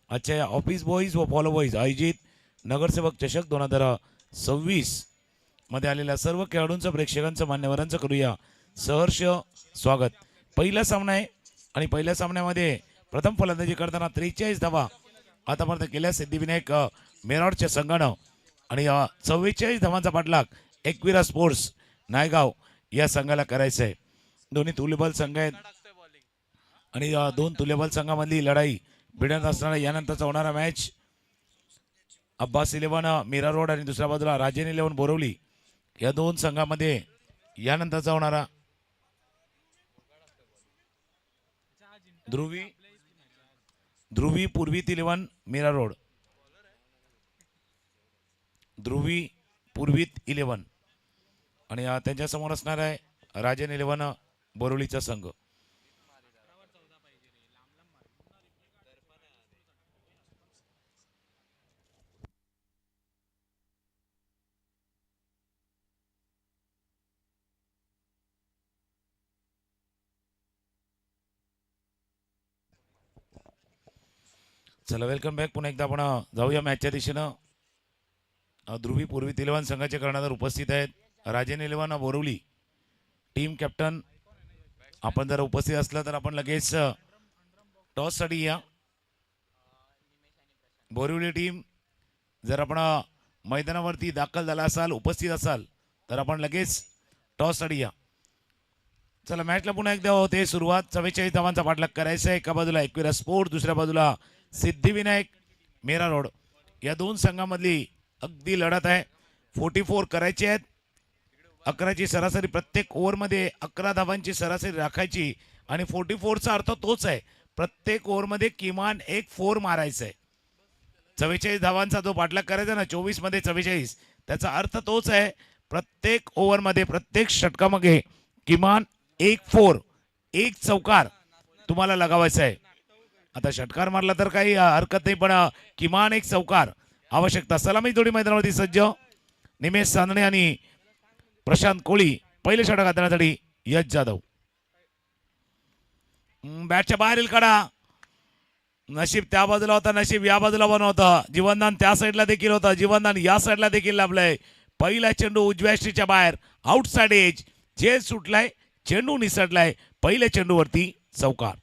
आजच्या या ऑफिस बॉईज व फॉलो बॉईज आयोजित नगरसेवक चषक 2026 मध्ये आलेल्या सर्व खेळाडूंचं प्रेक्षकांचं मान्यवरांचं करूया सहर्ष स्वागत. पहिला सामना आहे आणि पहिल्या सामन्यामध्ये प्रथम फलंदाजी करताना 43 धावा आतापर्यंत केल्या सिद्धिविनायक मेरॉडच्या संघानं आणि 44 धावांचा पाठलाग एकविरा स्पोर्ट्स नायगाव या संघाला करायचा आहे. दोन्ही तुल्यबल संघ आहेत आणि दोन तुल्यबल संघामधली लढाई भिडत असणारा यानंतरचा होणारा मॅच अब्बास 11 मीरा रोड आणि दुसऱ्या बाजूला राजेन 11 बोरवली या दोन संघामध्ये यानंतरचा होणारा ध्रुवी पूर्वी 11 मीरा रोड ध्रुवी पूर्वीत 11 आणि त्यांच्या समोर असणार आहे राजेन 11 बोरवलीचा संघ. चला वेलकम बॅक. पुन्हा एकदा आपण जाऊया मॅचच्या दिशेनं. ध्रुवी पूर्वी 11 संघाचे कर्णधार उपस्थित आहेत राजेन 11 बोरवली टीम कॅप्टन. आपण जर उपस्थित असला तर आपण लगेच टॉस साठी या. बोरिवली टीम जर आपण मैदानावरती दाखल झाला असाल उपस्थित असाल तर आपण लगेच टॉस साठी या. चला मॅचला पुन्हा एकदा होते सुरुवात. 44 धावांचा पाठलाग करायचा आहे. एका बाजूला एकविरा स्पोर्ट दुसऱ्या बाजूला सिद्धिविनायक मेरा रोड या दोन संघामधली अगदी लढत आहे. 44 करायचे आहेत. 11ची सरासरी प्रत्येक ओव्हरमध्ये 11 धावांची सरासरी राखायची आणि 44चा अर्थ तोच आहे प्रत्येक ओव्हरमध्ये किमान एक 4 मारायचं आहे. 44 धावांचा जो पाठलाग करायचा ना 24 मध्ये 44 त्याचा अर्थ तोच आहे प्रत्येक ओव्हरमध्ये प्रत्येक षटकामध्ये किमान एक 4 एक चौकार तुम्हाला लगावायचा आहे. आता षटकार मारला तर काही हरकत नाही पण किमान एक चौकार आवश्यकता. सलामी जोडी मैदानावरती सज्ज निमेश सांदणे आणि प्रशांत कोळी. पहिले षटक हाताळण्यासाठी यश जाधव. बॅटच्या बाहेरील कडा नशीब त्या बाजूला होता, नशीब या बाजूला पण होतं. जीवनदान त्या साईडला देखील होतं, जीवनदान या साईडला देखील लाभलंय. पहिला चेंडू उजव्या स्ट्रीच्या बाहेर, आउटसाइड एज, झेल सुटलाय, चेंडू निसटलाय. पहिल्या चेंडूवरती चौकार.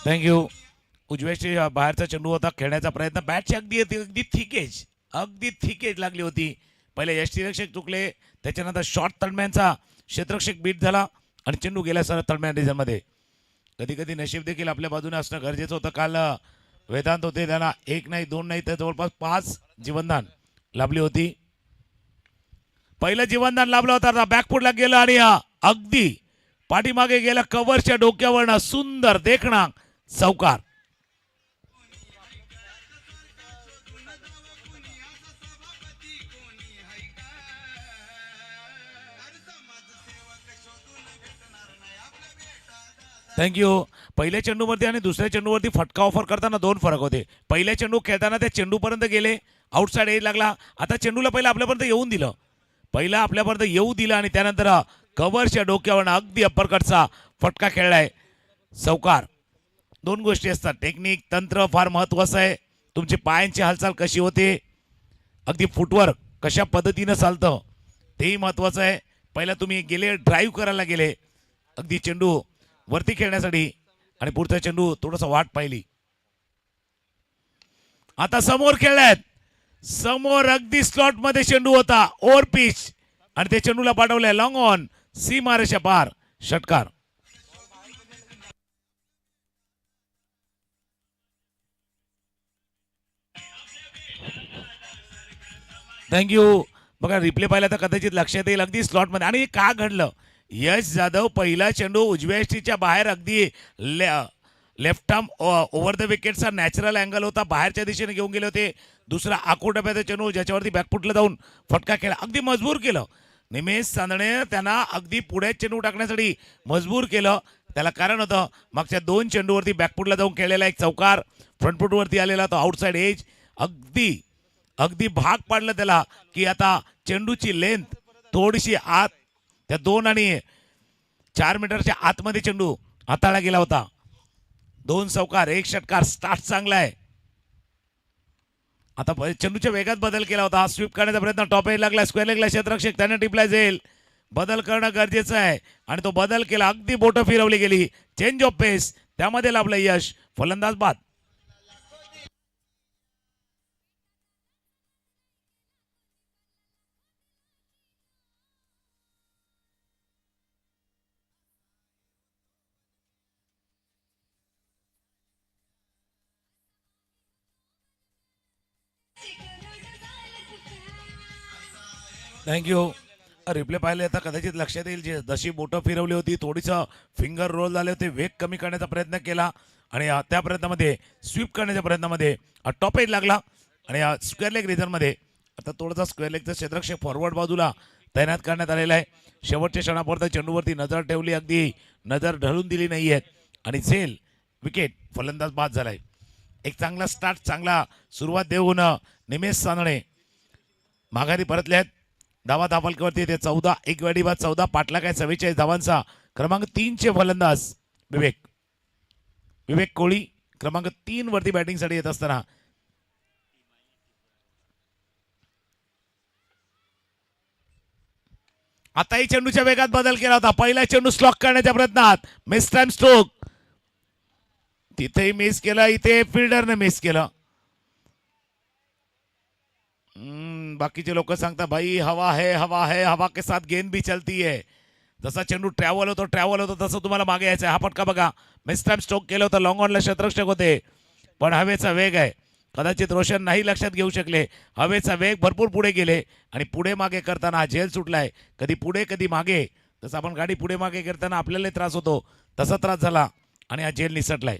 थँक्यू. उजव्या बाहेरचा चेंडू होता, खेळण्याचा प्रयत्न, बॅटची अगदी थिकेज लागली होती. पहिले यष्टीरक्षक चुकले, त्याच्यानंतर शॉर्ट तळम्यांचा क्षेत्ररक्षक बीट झाला आणि चेंडू गेला सर तळम्या डिझाईनमध्ये. कधी कधी नशीब देखील आपल्या बाजूने असणं गरजेचं होतं. काल वेदांत होते, त्यांना 1 नाही 2 नाही तर जवळपास 5 जीवनदान लाभली होती. पहिलं जीवनदान लाभलं होता, बॅकफुटला गेलं आणि अगदी पाठीमागे गेला, कव्हरच्या डोक्यावरनं सुंदर देखणा चौकार. थँक्यू. पहिल्या चेंडूवरती आणि दुसऱ्या चेंडूवरती फटका ऑफर करताना 2 फरक होते. पहिल्या चेंडू खेळताना त्या चेंडूपर्यंत गेले, आउटसाइड एज लागला. आता चेंडूला पहिला आपल्यापर्यंत येऊन दिलं, पहिला आपल्यापर्यंत येऊ दिलं आणि त्यानंतर कव्हरच्या डोक्यावरनं अगदी अप्परकटचा फटका खेळलाय, चौकार. 2 गोष्टी असतात, टेक्निक तंत्र फार महत्वाचं आहे. तुमची पायांची हालचाल कशी होते, अगदी फुटवर्क कशा पद्धतीनं चालतं तेही महत्वाचं आहे. पहिला तुम्ही गेले, ड्राईव्ह करायला गेले अगदी चेंडू वरती खेळण्यासाठी आणि पुढचा चेंडू थोडासा वाट पाहिली. आता समोर खेळल्यात, समोर अगदी स्लॉट मध्ये चेंडू होता, ओव्हर पिच आणि ते चेंडूला पाठवलंय लॉंग ऑन, सीमारेषा पार, षटकार. थँक्यू. बघा रिप्ले पाहिला तर कदाचित लक्षात येईल, अगदी स्लॉट मध्ये. आणि का घडलं, यश जाधव पहिला चेंडू उजव्या यष्टीच्या बाहेर अगदी लेफ्ट आर्म ओव्हर द विकेटचा नॅचरल अँगल होता, बाहेरच्या दिशेने घेऊन गेले होते. दुसरा आखोटप्याचा चेंडू ज्याच्यावरती बॅकफुटला जाऊन फटका खेळला, अगदी मजबूर केलं. निमेश चांदणे त्यांना अगदी पुढे चेंडू टाकण्यासाठी मजबूर केलं. त्याला कारण होतं, मागच्या 2 चेंडूवरती बॅकफुटला जाऊन खेळलेला एक चौकार, फ्रंटफुटवरती आलेला तो आउटसाइड एज, अगदी भाग पाडलं त्याला की आता चेंडूची लेंथ थोडीशी आत, त्या 2 आणि 4 मीटरच्या आतमध्ये चेंडू हाताळला गेला होता. 2 चौकार 1 षटकार, स्टार्ट चांगला आहे. आता चेंडूच्या वेगात बदल केला होता, स्वीप करण्याचा प्रयत्न, टॉप एज लागला, स्क्वेअर लेगला क्षेत्ररक्षक त्याने टिपला जाईल. बदल करणं गरजेचं आहे आणि तो बदल केला, अगदी बोटं फिरवली गेली, चेंज ऑफ पेस, त्यामध्ये लाभलं यश. फलंदाज बाद. थँक्यू. रिप्ले पाहिले आता कदाचित लक्षात येईल, जे जशी बोटं फिरवली होती, थोडीसं फिंगर रोल झाले होते, वेग कमी करण्याचा प्रयत्न केला आणि त्या प्रयत्नामध्ये स्वीप करण्याच्या प्रयत्नामध्ये टॉप एज लागला आणि स्क्वेअर लेग रिझनमध्ये आता थोडासा स्क्वेअर लेगचा क्षेत्ररक्षक फॉरवर्ड बाजूला तैनात करण्यात आलेला आहे. शेवटच्या क्षणापर्यंत चेंडूवरती नजर ठेवली, अगदी नजर ढळून दिली नाहीये आणि झेल विकेट, फलंदाज बाद झालाय. एक चांगला स्टार्ट, चांगला सुरुवात देऊन निमेश चांदणे माघारी परतले आहेत. धावा दाफलकीवरती ते 14, एक गडी बाद 14, पाटला काय 44 धावांचा. क्रमांक 3 चे फलंदाज विवेक कोळी क्रमांक 3 वरती बॅटिंगसाठी येत असताना आताही चेंडूच्या वेगात बदल केला होता. पहिला चेंडू स्लॉक करण्याच्या प्रयत्नात मिस टाइम स्ट्रोक, तिथेही मिस केलं, इथे फिल्डरने मिस केलं. बाकीचे लोक सांगतात भाई हवा है, हवा के साथ गेंद भी चलती है. जसा चेंडू ट्रॅव्हल होतो तसं तुम्हाला मागे यायचं. हा फटका बघा, मिस टाइम स्ट्रोक केलं होतं, लॉंग ऑनला क्षेत्ररक्षक होते, पण हवेचा वेग आहे. कदाचित रोशन नाही लक्षात घेऊ शकले, हवेचा वेग भरपूर पुढे गेले आणि पुढे मागे करताना हा झेल सुटलाय. कधी पुढे कधी मागे, जसं आपण गाडी पुढे मागे करताना आपल्याला त्रास होतो तसा त्रास झाला आणि हा झेल निसटलाय.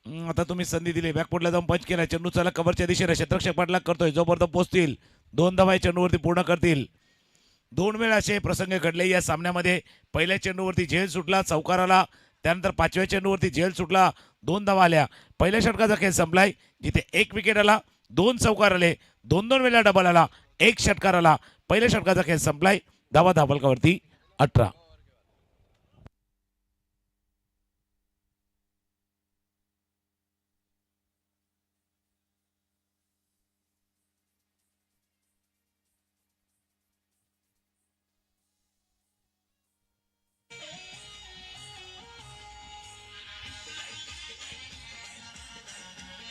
आता तुम्ही संधी दिली, बॅकफुटला जाऊन पंच केला, चेंडू चला कव्हरच्या दिशेने, क्षेत्ररक्षक पाठलाग करतोय, जोपर्यंत पोहोचतील 2 धावा चेंडूवरती पूर्ण करतील. 2 वेळा असे प्रसंग घडले या सामन्यामध्ये. पहिल्या चेंडूवरती झेल सुटला, चौकाराला त्यानंतर 5व्या चेंडूवरती झेल सुटला, 2 धावा आल्या. पहिल्या षटकाचा खेळ संपलाय, जिथे 1 विकेट आला, 2 चौकार आले, 2-2 वेळा डबल आला, 1 षटकार आला. पहिल्या षटकाचा खेळ संपलाय. धावा धावफलकावरती 18.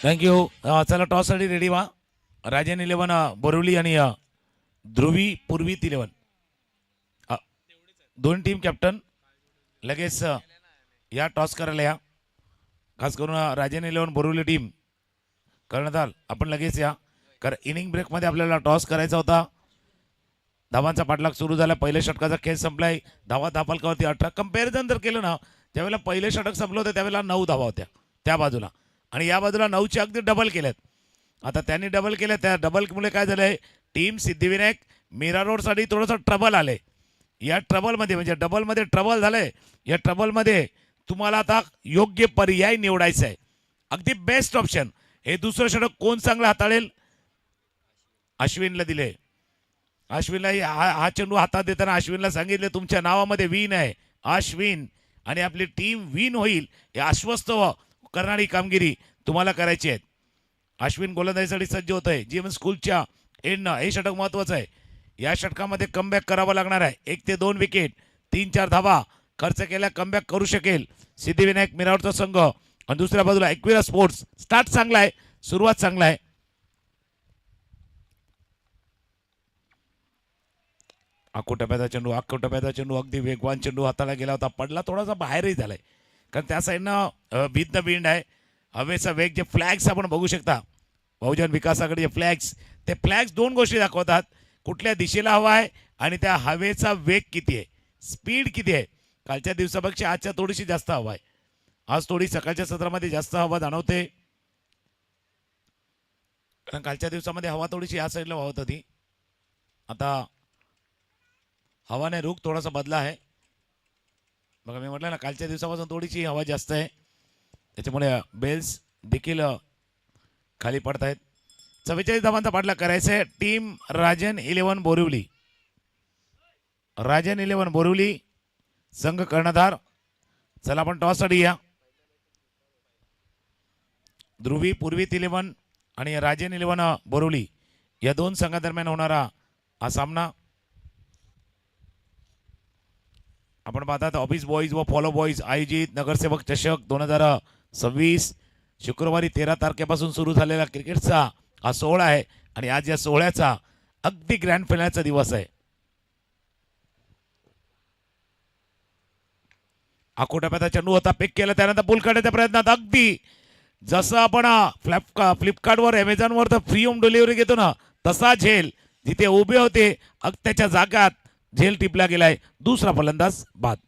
थँक्यू. चला टॉससाठी रेडी व्हा. राजन 11 बोरिवली आणि ध्रुवी पूर्वीत 11. दोन टीम कॅप्टन लगेच या टॉस करायला या. खास करून राजन 11 बोरिवली टीम कर्णधार आपण लगेच या, कारण इनिंग ब्रेकमध्ये आपल्याला टॉस करायचा होता. धावांचा पाठलाग सुरू झाला. पहिल्या षटकाचा खेळ संपलाय. धावा धावफलकावरती 18. कंपॅरिझन जर केलं ना, ज्यावेळेला पहिलं षटक संपलं होतं त्यावेळेला 9 धावा होत्या त्या बाजूला, आणि या बाजूला 9चे अगदी डबल केल्यात. आता त्यांनी डबल केलं, त्या डबलमुळे काय झालंय, टीम सिद्धिविनायक मीरा रोडसाठी थोडंसं ट्रबल आलंय. या ट्रबलमध्ये म्हणजे डबलमध्ये ट्रबल झालंय. या ट्रबलमध्ये तुम्हाला आता योग्य पर्याय निवडायचा आहे, अगदी बेस्ट ऑप्शन. हे दुसरं षटक कोण चांगलं हाताळेल? अश्विनला दिले. अश्विनला हा चेंडू हातात देताना अश्विनला सांगितले तुमच्या नावामध्ये विन आहे अश्विन, आणि आपली टीम विन होईल हे आश्वस्त करणारी कामगिरी तुम्हाला करायची आहे. अश्विन गोलंदाजीसाठी सज्ज होत आहे. जीवन स्कूलच्या एंडनं हे षटक महत्वाचं आहे. या षटकामध्ये कमबॅक करावं लागणार आहे. 1 ते 2 विकेट, 3-4 धावा खर्च केल्या कमबॅक करू शकेल सिद्धिविनायक मिरावरचा संघ. आणि दुसऱ्या बाजूला एकविरा स्पोर्ट्स स्टार्ट चांगला आहे, सुरुवात चांगला आहे. अकोटप्याचा चेंडू अगदी वेगवान चेंडू हाताला गेला होता, पडला थोडासा बाहेरही झालाय, कारण त्या साईडनं भिन्न बिंड आहे. हवेचा वेग, जे फ्लॅग्स आपण बघू शकता बहुजन विकासाकडे जे फ्लॅग्स, ते फ्लॅग्स 2 गोष्टी दाखवतात, कुठल्या दिशेला हवा आहे आणि त्या हवेचा वेग किती आहे, स्पीड किती आहे. कालच्या दिवसापेक्षा आजच्या थोडीशी जास्त हवा आहे. आज थोडी सकाळच्या सत्रामध्ये जास्त हवा जाणवते, कारण कालच्या दिवसामध्ये हवा थोडीशी या साईडला वाहत होती. आता हवाने रुख थोडासा बदला आहे. बघा, मी म्हटलं ना, कालच्या दिवसापासून थोडीशी हवा जास्त आहे, त्याच्यामुळे बेल्स देखील खाली पडत आहेत. 44 धावांचा पाठलाग करायचा आहे. टीम राजन 11 बोरिवली. राजन 11 बोरिवली संघ कर्णधार. चला आपण टॉससाठी या. ध्रुवी पूर्वीत 11 आणि राजन 11 बोरिवली या 2 संघादरम्यान होणारा हा सामना. आपण पाहतात ऑफिस बॉईज व फॉलो बॉईज आयोजित नगरसेवक चषक 2026 शुक्रवारी 13 तारखेपासून सुरू झालेला क्रिकेटचा हा सोहळा आहे, आणि आज या सोहळ्याचा अगदी ग्रँड फायनलचा दिवस आहे. आकोटाप्याचा चेंडू होता, पिक केला, त्यानंतर पूल काढण्याच्या प्रयत्नात अगदी जसं आपण फ्लिपकार्टवर अमेझॉनवर तर फ्री होम डिलिव्हरी घेतो ना, तसा झेल जिथे उभे होते त्याच्या जागात झेल टिपला गेलाय. दुसरा फलंदाज बाद.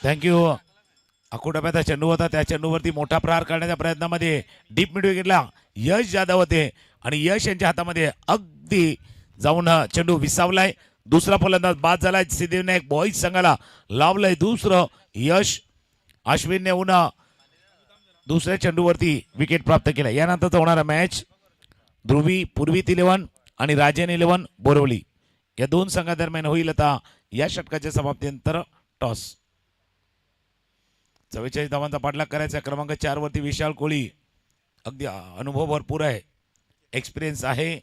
थँक्यू. अकोटाप्याचा चेंडू होता, त्या चेंडूवरती मोठा प्रहार करण्याच्या प्रयत्नामध्ये डीप मिड विकेटला यश जाधव होते, आणि यश यांच्या हातामध्ये अगदी जाऊन चेंडू विसावलाय. दुसरा फलंदाज बाद झालाय. सिद्धिविनायक बॉईज संघाला लावलंय दुसरं यश. अश्विनने उन्हा दुसऱ्या चेंडूवरती विकेट प्राप्त केला. यानंतरचा होणारा मॅच ध्रुवी पूर्वीत 11 आणि राजन 11 बोरवली या 2 संघादरम्यान होईल. आता या षटकाच्या समाप्तीनंतर टॉस. 44 धावांचा पाठलाग करायचा. क्रमांक 4 वरती विशाल कोळी, अगदी अनुभव भरपूर आहे, एक्सपिरियन्स आहे.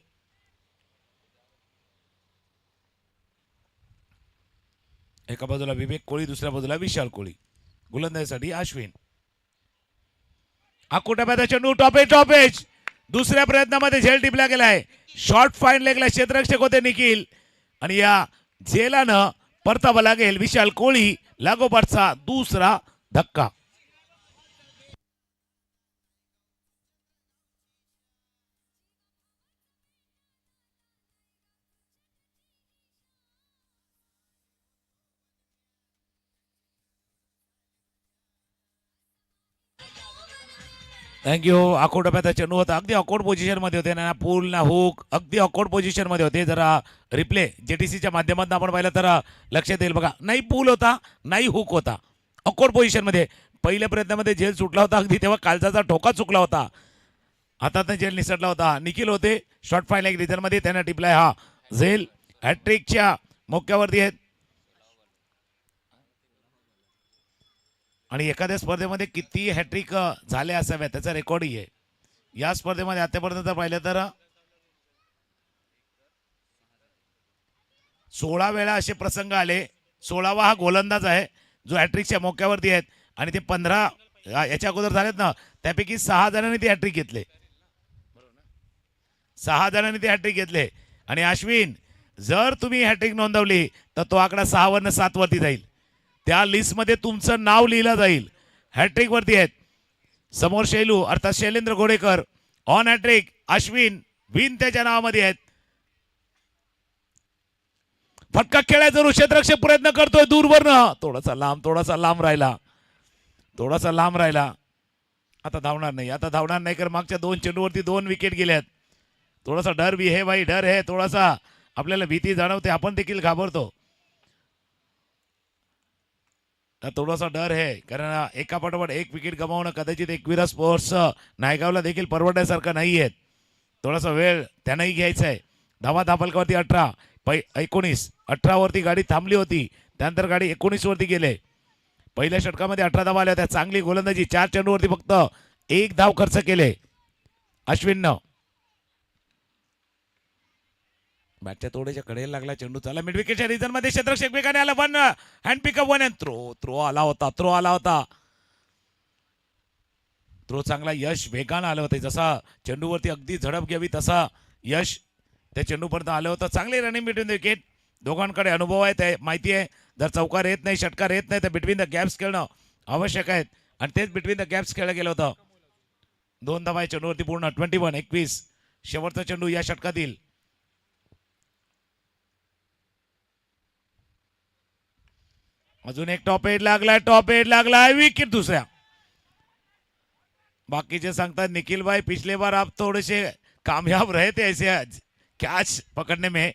एका बाजूला विवेक कोळी, दुसऱ्या बाजूला विशाल कोळी. गोलंदाजीसाठी अश्विन. अकोटाप्याचा चेंडू टॉपेज. दुसऱ्या प्रयत्नामध्ये झेल टिपला गेलाय. शॉर्ट फाईन लेगला क्षेत्ररक्षक होते निखिल, आणि या झेलानं परतावा लागेल विशाल कोळी. लागोपाठचा दुसरा धक्का. थँक्यू. अकोट टप्प्यात चेंडू होता अगदी अकोट पोझिशन मध्ये होते ना पूल ना हुक अगदी अकोट पोझिशन मध्ये होते. जरा रिप्ले जेटीसीच्या माध्यमातून आपण पाहिलं तर लक्षात येईल बघा. नाही पूल होता नाही हुक होता अकोट पोझिशन मध्ये. पहिल्या प्रयत्नामध्ये झेल सुटला होता अगदी तेव्हा कालचा ठोका चुकला होता. हातातनं झेल निसटला होता. निखिल होते शॉर्ट फाईन लाईक रिझन मध्ये त्यानं टिपलाय हा झेल. हॅट्रिकच्या मोक्यावरती आहेत आणि एखाद्या स्पर्धेमध्ये किती हॅट्रिक झाले असाव्यात त्याचा रेकॉर्डही आहे. या स्पर्धेमध्ये आतापर्यंत जर पाहिलं तर 16 वेळा असे प्रसंग आले. 16वा हा गोलंदाज आहे जो हॅट्रिकच्या मोक्यावरती आहेत आणि ते 15 याच्या अगोदर झालेत ना त्यापैकी 6 जणांनी ते हॅट्रिक घेतले. 6 जणांनी ते हॅट्रिक घेतले. आणि अश्विन जर तुम्ही हॅट्रिक नोंदवली तर तो आकडा 6 वरनं 7 वरती जाईल. त्या लिस्टमध्ये तुमचं नाव लिहिलं जाईल. हॅट्रिक वरती आहेत समोर शैलू अर्थात Shailendra Ghodekar on hat trick. Ashwin win त्याच्या नावामध्ये आहेत. फटका खेळायचा क्षेत्ररक्षक प्रयत्न करतोय दूरवरनं थोडासा लांब राहिला. थोडासा लांब राहिला. आता धावणार नाही. आता धावणार नाही कारण मागच्या 2 चेंडूवरती 2 विकेट गेल्यात. थोडासा डर भी है भाई डर है. थोडासा आपल्याला भीती जाणवते. आपण देखील घाबरतो. थोडासा डर आहे कारण एका पाठोपाठ एक विकेट गमावणं कदाचित एकविरा स्पोर्ट्स नायगावला देखील परवडण्यासारखं नाही आहे. थोडासा वेळ त्यानंही घ्यायचा आहे. धावा धापलकावरती 18 19 18 वरती गाडी थांबली होती. त्यानंतर गाडी 19 वरती गेले. पहिल्या षटकामध्ये 18 धावा आल्या होत्या. चांगली गोलंदाजी. 4 चेंडूवरती फक्त 1 धाव खर्च केले अश्विननं. बॅटच्या थोड्याच्या कडेला लागला चेंडू. चला मिड विकेटच्या रिझन मध्ये क्षेत्ररक्षक वेगाने आला पण hand pickup one and throw आला होता. थ्रो चांगला यश वेगानं आलं होतं. जसा चेंडूवरती अगदी झडप घ्यावी तसा यश त्या चेंडूपर्यंत आलं होतं. चांगली रनिंग बिटवीन द विकेट. दोघांकडे अनुभव आहे ते माहिती आहे. जर चौकार येत नाही षटकार येत नाही तर बिटवीन द गॅप्स खेळणं आवश्यक आहे आणि तेच बिटवीन द गॅप्स खेळलं गेलं होतं. 2 धावा चेंडूवरती पूर्ण 21 21. शेवटचा चेंडू या षटकातील. अजून एक टॉप एट लागलाय विकेट दुसऱ्या. बाकीचे सांगतात निखिल भाई पिछले बार आप थोड़े से कामयाब रहे थे ऐसे कैच पकड़ने में.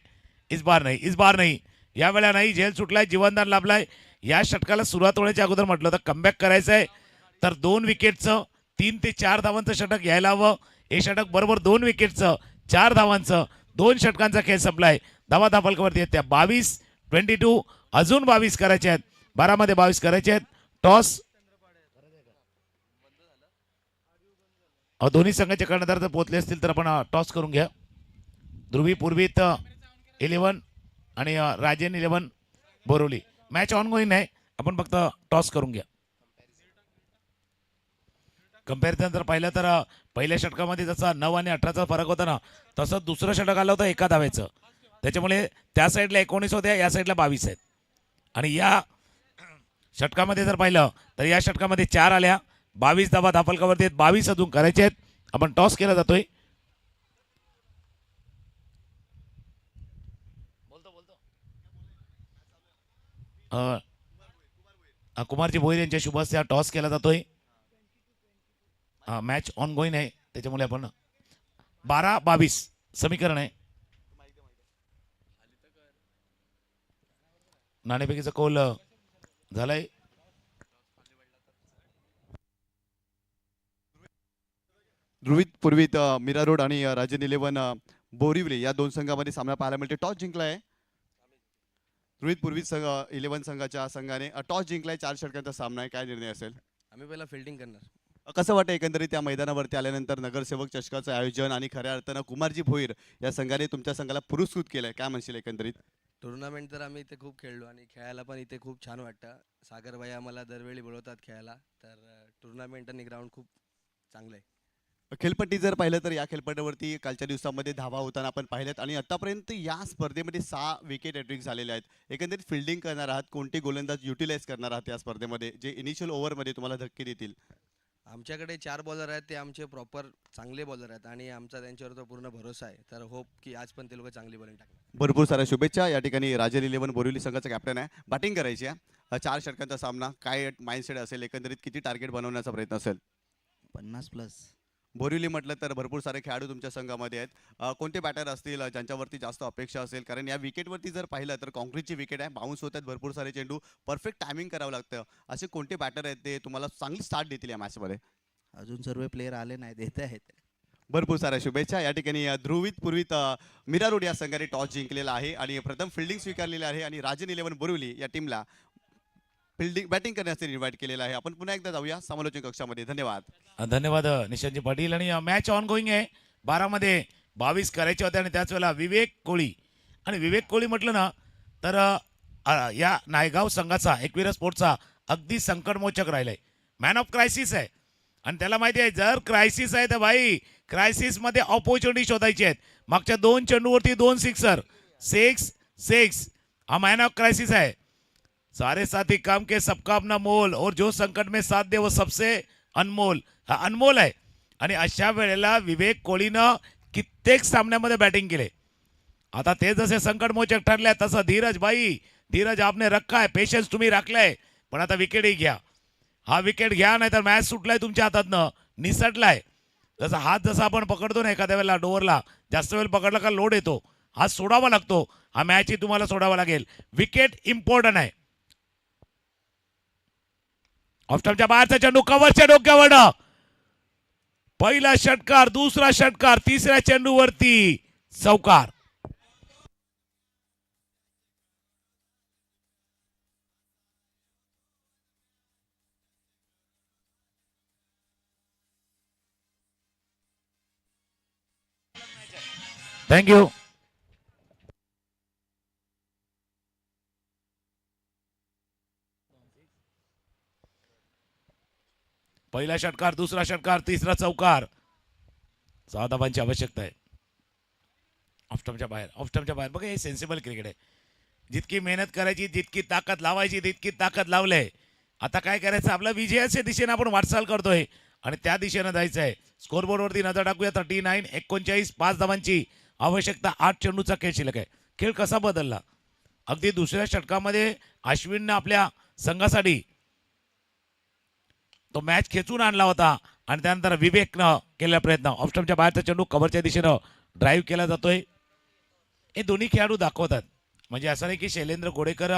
इस बार नहीं या वेळा नाही. झेल सुटलाय जीवनदान लाभलाय. या षटकाला सुरुवात होण्याच्या अगोदर म्हटलं होतं कमबॅक करायचं आहे तर 2 विकेटचं 3 ते 4 धावांचं षटक यायला हवं. हे षटक बरोबर 2 विकेटचं 4 धावांचं 2 षटकांचा खेळ संपलाय. धावा धापलकावरती आहेत त्या 22 22. अजून 22 करायचे आहेत. 12 मध्ये 22 करायचे आहेत. टॉस दोन्ही संघाचे कर्णधार जर पोहोचले असतील तर आपण टॉस करून घ्या. ध्रुवी पूर्वीत 11 आणि राजेन 11 बोरवली. मॅच ऑन गोईंग आहे. आपण फक्त टॉस करून घ्या. कंपॅरिझन जर पाहिलं तर पहिल्या षटकामध्ये जसा 9 आणि 18चा फरक होता ना तसं दुसरं षटक आलं होतं एका धावेचं. त्याच्यामुळे त्या साईडला 19 होत्या या साईडला 22 आहेत. आणि या षटकामध्ये जर पाहिलं तर या षटकामध्ये 4 आल्या. 22 धावा धापलकावरती आहेत. 22 अजून करायचे आहेत. आपण टॉस केला जातोय. कुमारजी भोईर यांच्या शुभ हस्ते टॉस केला जातोय. मॅच ऑन गोईंग आहे त्याच्यामुळे आपण 12-22 समीकरण आहे. नाणेफेकीचा कौल झालाय. ध्रुवीत पूर्वीत मीरा रोड आणि राजन 11 बोरिवली या 2 संघामध्ये सामना पाहायला मिळते. टॉस जिंकलाय ध्रुवीत पूर्वीत संघ 11 संघाच्या संघाने टॉस जिंकलाय. 4 षटकांचा सामना आहे. काय निर्णय असेल? आम्ही पहिला फिल्डिंग करणार. कसं वाटतं एकंदरीत त्या मैदानावरती आल्यानंतर नगरसेवक चषकाचं आयोजन आणि खऱ्या अर्थानं कुमारजी भोईर या संघाने तुमच्या संघाला पुरस्कृत केलंय. काय म्हणशील एकंदरीत? टुर्नामेंट तर आम्ही इथे खूप खेळलो आणि खेळायला पण इथे खूप छान वाटतं. सागरबाई आम्हाला दरवेळी बोलवतात खेळायला. तर टुर्नामेंट आणि ग्राउंड खूप चांगलं आहे. खेळपट्टी जर पाहिलं तर या खेळपट्टीवरती कालच्या दिवसामध्ये धावा होताना आपण पाहिल्यात आणि आतापर्यंत या स्पर्धेमध्ये 6 विकेट हॅट्रिक झालेले आहेत. एकंदरीत फिल्डिंग करणार आहात. कोणते गोलंदाज युटिलाइज करणार आहात या स्पर्धेमध्ये जे इनिशियल ओव्हरमध्ये तुम्हाला धक्के देतील? आमच्याकडे 4 बॉलर आहेत. ते आमचे प्रॉपर चांगले बॉलर आहेत आणि आमचा त्यांच्यावर तो पूर्ण भरोसा आहे. तर होप की आज पण ते लोक चांगली बॉलिंग टाकणार. भरपूर साऱ्या शुभेच्छा. या ठिकाणी राजन 11 बोरिवली संघाचा कॅप्टन आहे. बॅटिंग करायची आहे. 4 षटकांचा सामना. काय माइंडसेट असेल? एकंदरीत किती टार्गेट बनवण्याचा प्रयत्न असेल? 50 प्लस. बोरिवली म्हटलं तर भरपूर सारे खेळाडू तुमच्या संघामध्ये आहेत. कोणते बॅटर असतील ज्यांच्यावरती जास्त अपेक्षा असेल? कारण या विकेटवरती जर पाहिलं तर कॉन्क्रीटची विकेट आहे, बाउन्स होत आहेत भरपूर सारे चेंडू, परफेक्ट टायमिंग करावं लागतं. असे कोणते बॅटर आहेत ते तुम्हाला चांगली स्टार्ट देतील या मॅचमध्ये? अजून सर्व प्लेयर आले नाही, देत आहेत. भरपूर साऱ्या शुभेच्छा. या ठिकाणी ध्रुवित पूर्वीत मीरा रोड या संघाने टॉस जिंकलेला आहे आणि प्रथम फिल्डिंग स्वीकारलेली आहे आणि राजन 11 बोरिवली या टीमला फिल्डिंग बॅटिंग करण्यासाठी इन्व्हाइट केलेलं आहे. आपण पुन्हा एकदा जाऊया समालोचन कक्षामध्ये. धन्यवाद. धन्यवाद निशांतजी पाटील. आणि मॅच ऑन गोईंग आहे. 12 मध्ये 22 करायचे होते आणि त्याच वेळेला विवेक कोळी. आणि विवेक कोळी म्हटलं ना तर या नायगाव संघाचा एकविरा स्पोर्टचा अगदी संकटमोचक राहिलाय. मॅन ऑफ क्रायसिस आहे आणि त्याला माहिती आहे जर क्रायसिस आहे तर भाई क्रायसिस मध्ये ऑपॉर्च्युनिटी शोधायची आहेत. मागच्या 2 चेंडूवरती 2 सिक्सर, 6 हा मॅन ऑफ क्रायसिस आहे. सारे साथी काम के सबका अपना मोल और जो संकट में साथ दे वो सबसे अनमोल. हा अनमोल आहे. आणि अशा वेळेला विवेक कोहलीनं कित्येक सामन्यामध्ये बॅटिंग केले. आता ते जसे संकटमोचक ठरले तसं धीरज आपने रखा है, पेशन्स तुम्ही राखलाय, पण आता विकेटही घ्या. हा विकेट घ्या नाही तर मॅच सुटलाय तुमच्या हातातनं, निसटलाय. जसा आपण पकडतो ना एखाद्या वेळेला डोअरला, जास्त वेळ पकडला का लोड येतो, हा सोडावा लागतो. हा मॅचही तुम्हाला सोडावा लागेल. विकेट इम्पॉर्टंट आहे. ऑफस्टंपच्या बाहेरचा चेंडू कव्हरच्या डोक्यावर, पहिला षटकार, दुसरा षटकार, तिसऱ्या चेंडूवरती चौकार. थँक्यू. पहिला षटकार, दुसरा षटकार, तिसरा चौकार. 6 धावांची आवश्यकता आहे. ऑफस्टंपच्या बाहेर बघा, हे सेन्सिबल क्रिकेट आहे. जितकी मेहनत करायची, जितकी ताकद लावायची, तितकी ताकद लावलंय. आता काय करायचं, आपल्या विजयाच्या दिशेने आपण वाटचाल करतोय आणि त्या दिशेने जायचं आहे. स्कोरबोर्डवरती नजर टाकूया. 39, 39, 5 धावांची आवश्यकता. 8 चेंडूचा खेळ शिल्लक आहे. खेळ कसा बदलला. अगदी दुसऱ्या षटकामध्ये अश्विननं आपल्या संघासाठी तो मॅच खेचून आणला होता आणि त्यानंतर विवेकनं केलेला प्रयत्न. ऑफस्टंपच्या बाहेरचा चेंडू कव्हरच्या दिशेनं ड्राईव्ह केला जातोय. हे दोन्ही खेळाडू दाखवतात. म्हणजे असं नाही की शैलेंद्र गोडेकर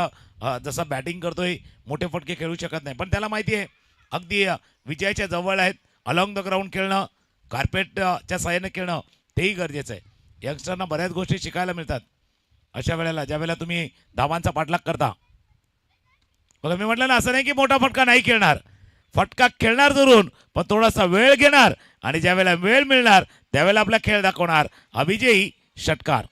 जसा बॅटिंग करतोय मोठे फटके खेळू शकत नाही, पण त्याला माहिती आहे अगदी विजयाच्या जवळ आहेत. अलॉंग द ग्राउंड खेळणं, कार्पेटच्या साहाय्याने खेळणं तेही गरजेचं आहे. यंगस्टरना बऱ्याच गोष्टी शिकायला मिळतात अशा वेळेला, ज्या वेळेला तुम्ही धावांचा पाठलाग करता. बघा मी म्हटलं ना, असं नाही की मोठा फटका नाही खेळणार, फटका खेळणार जरूर, पण थोडासा वेळ घेणार आणि ज्या वेळेला वेळ मिळणार त्यावेळेला आपला खेळ दाखवणार. हा विजयी षटकार.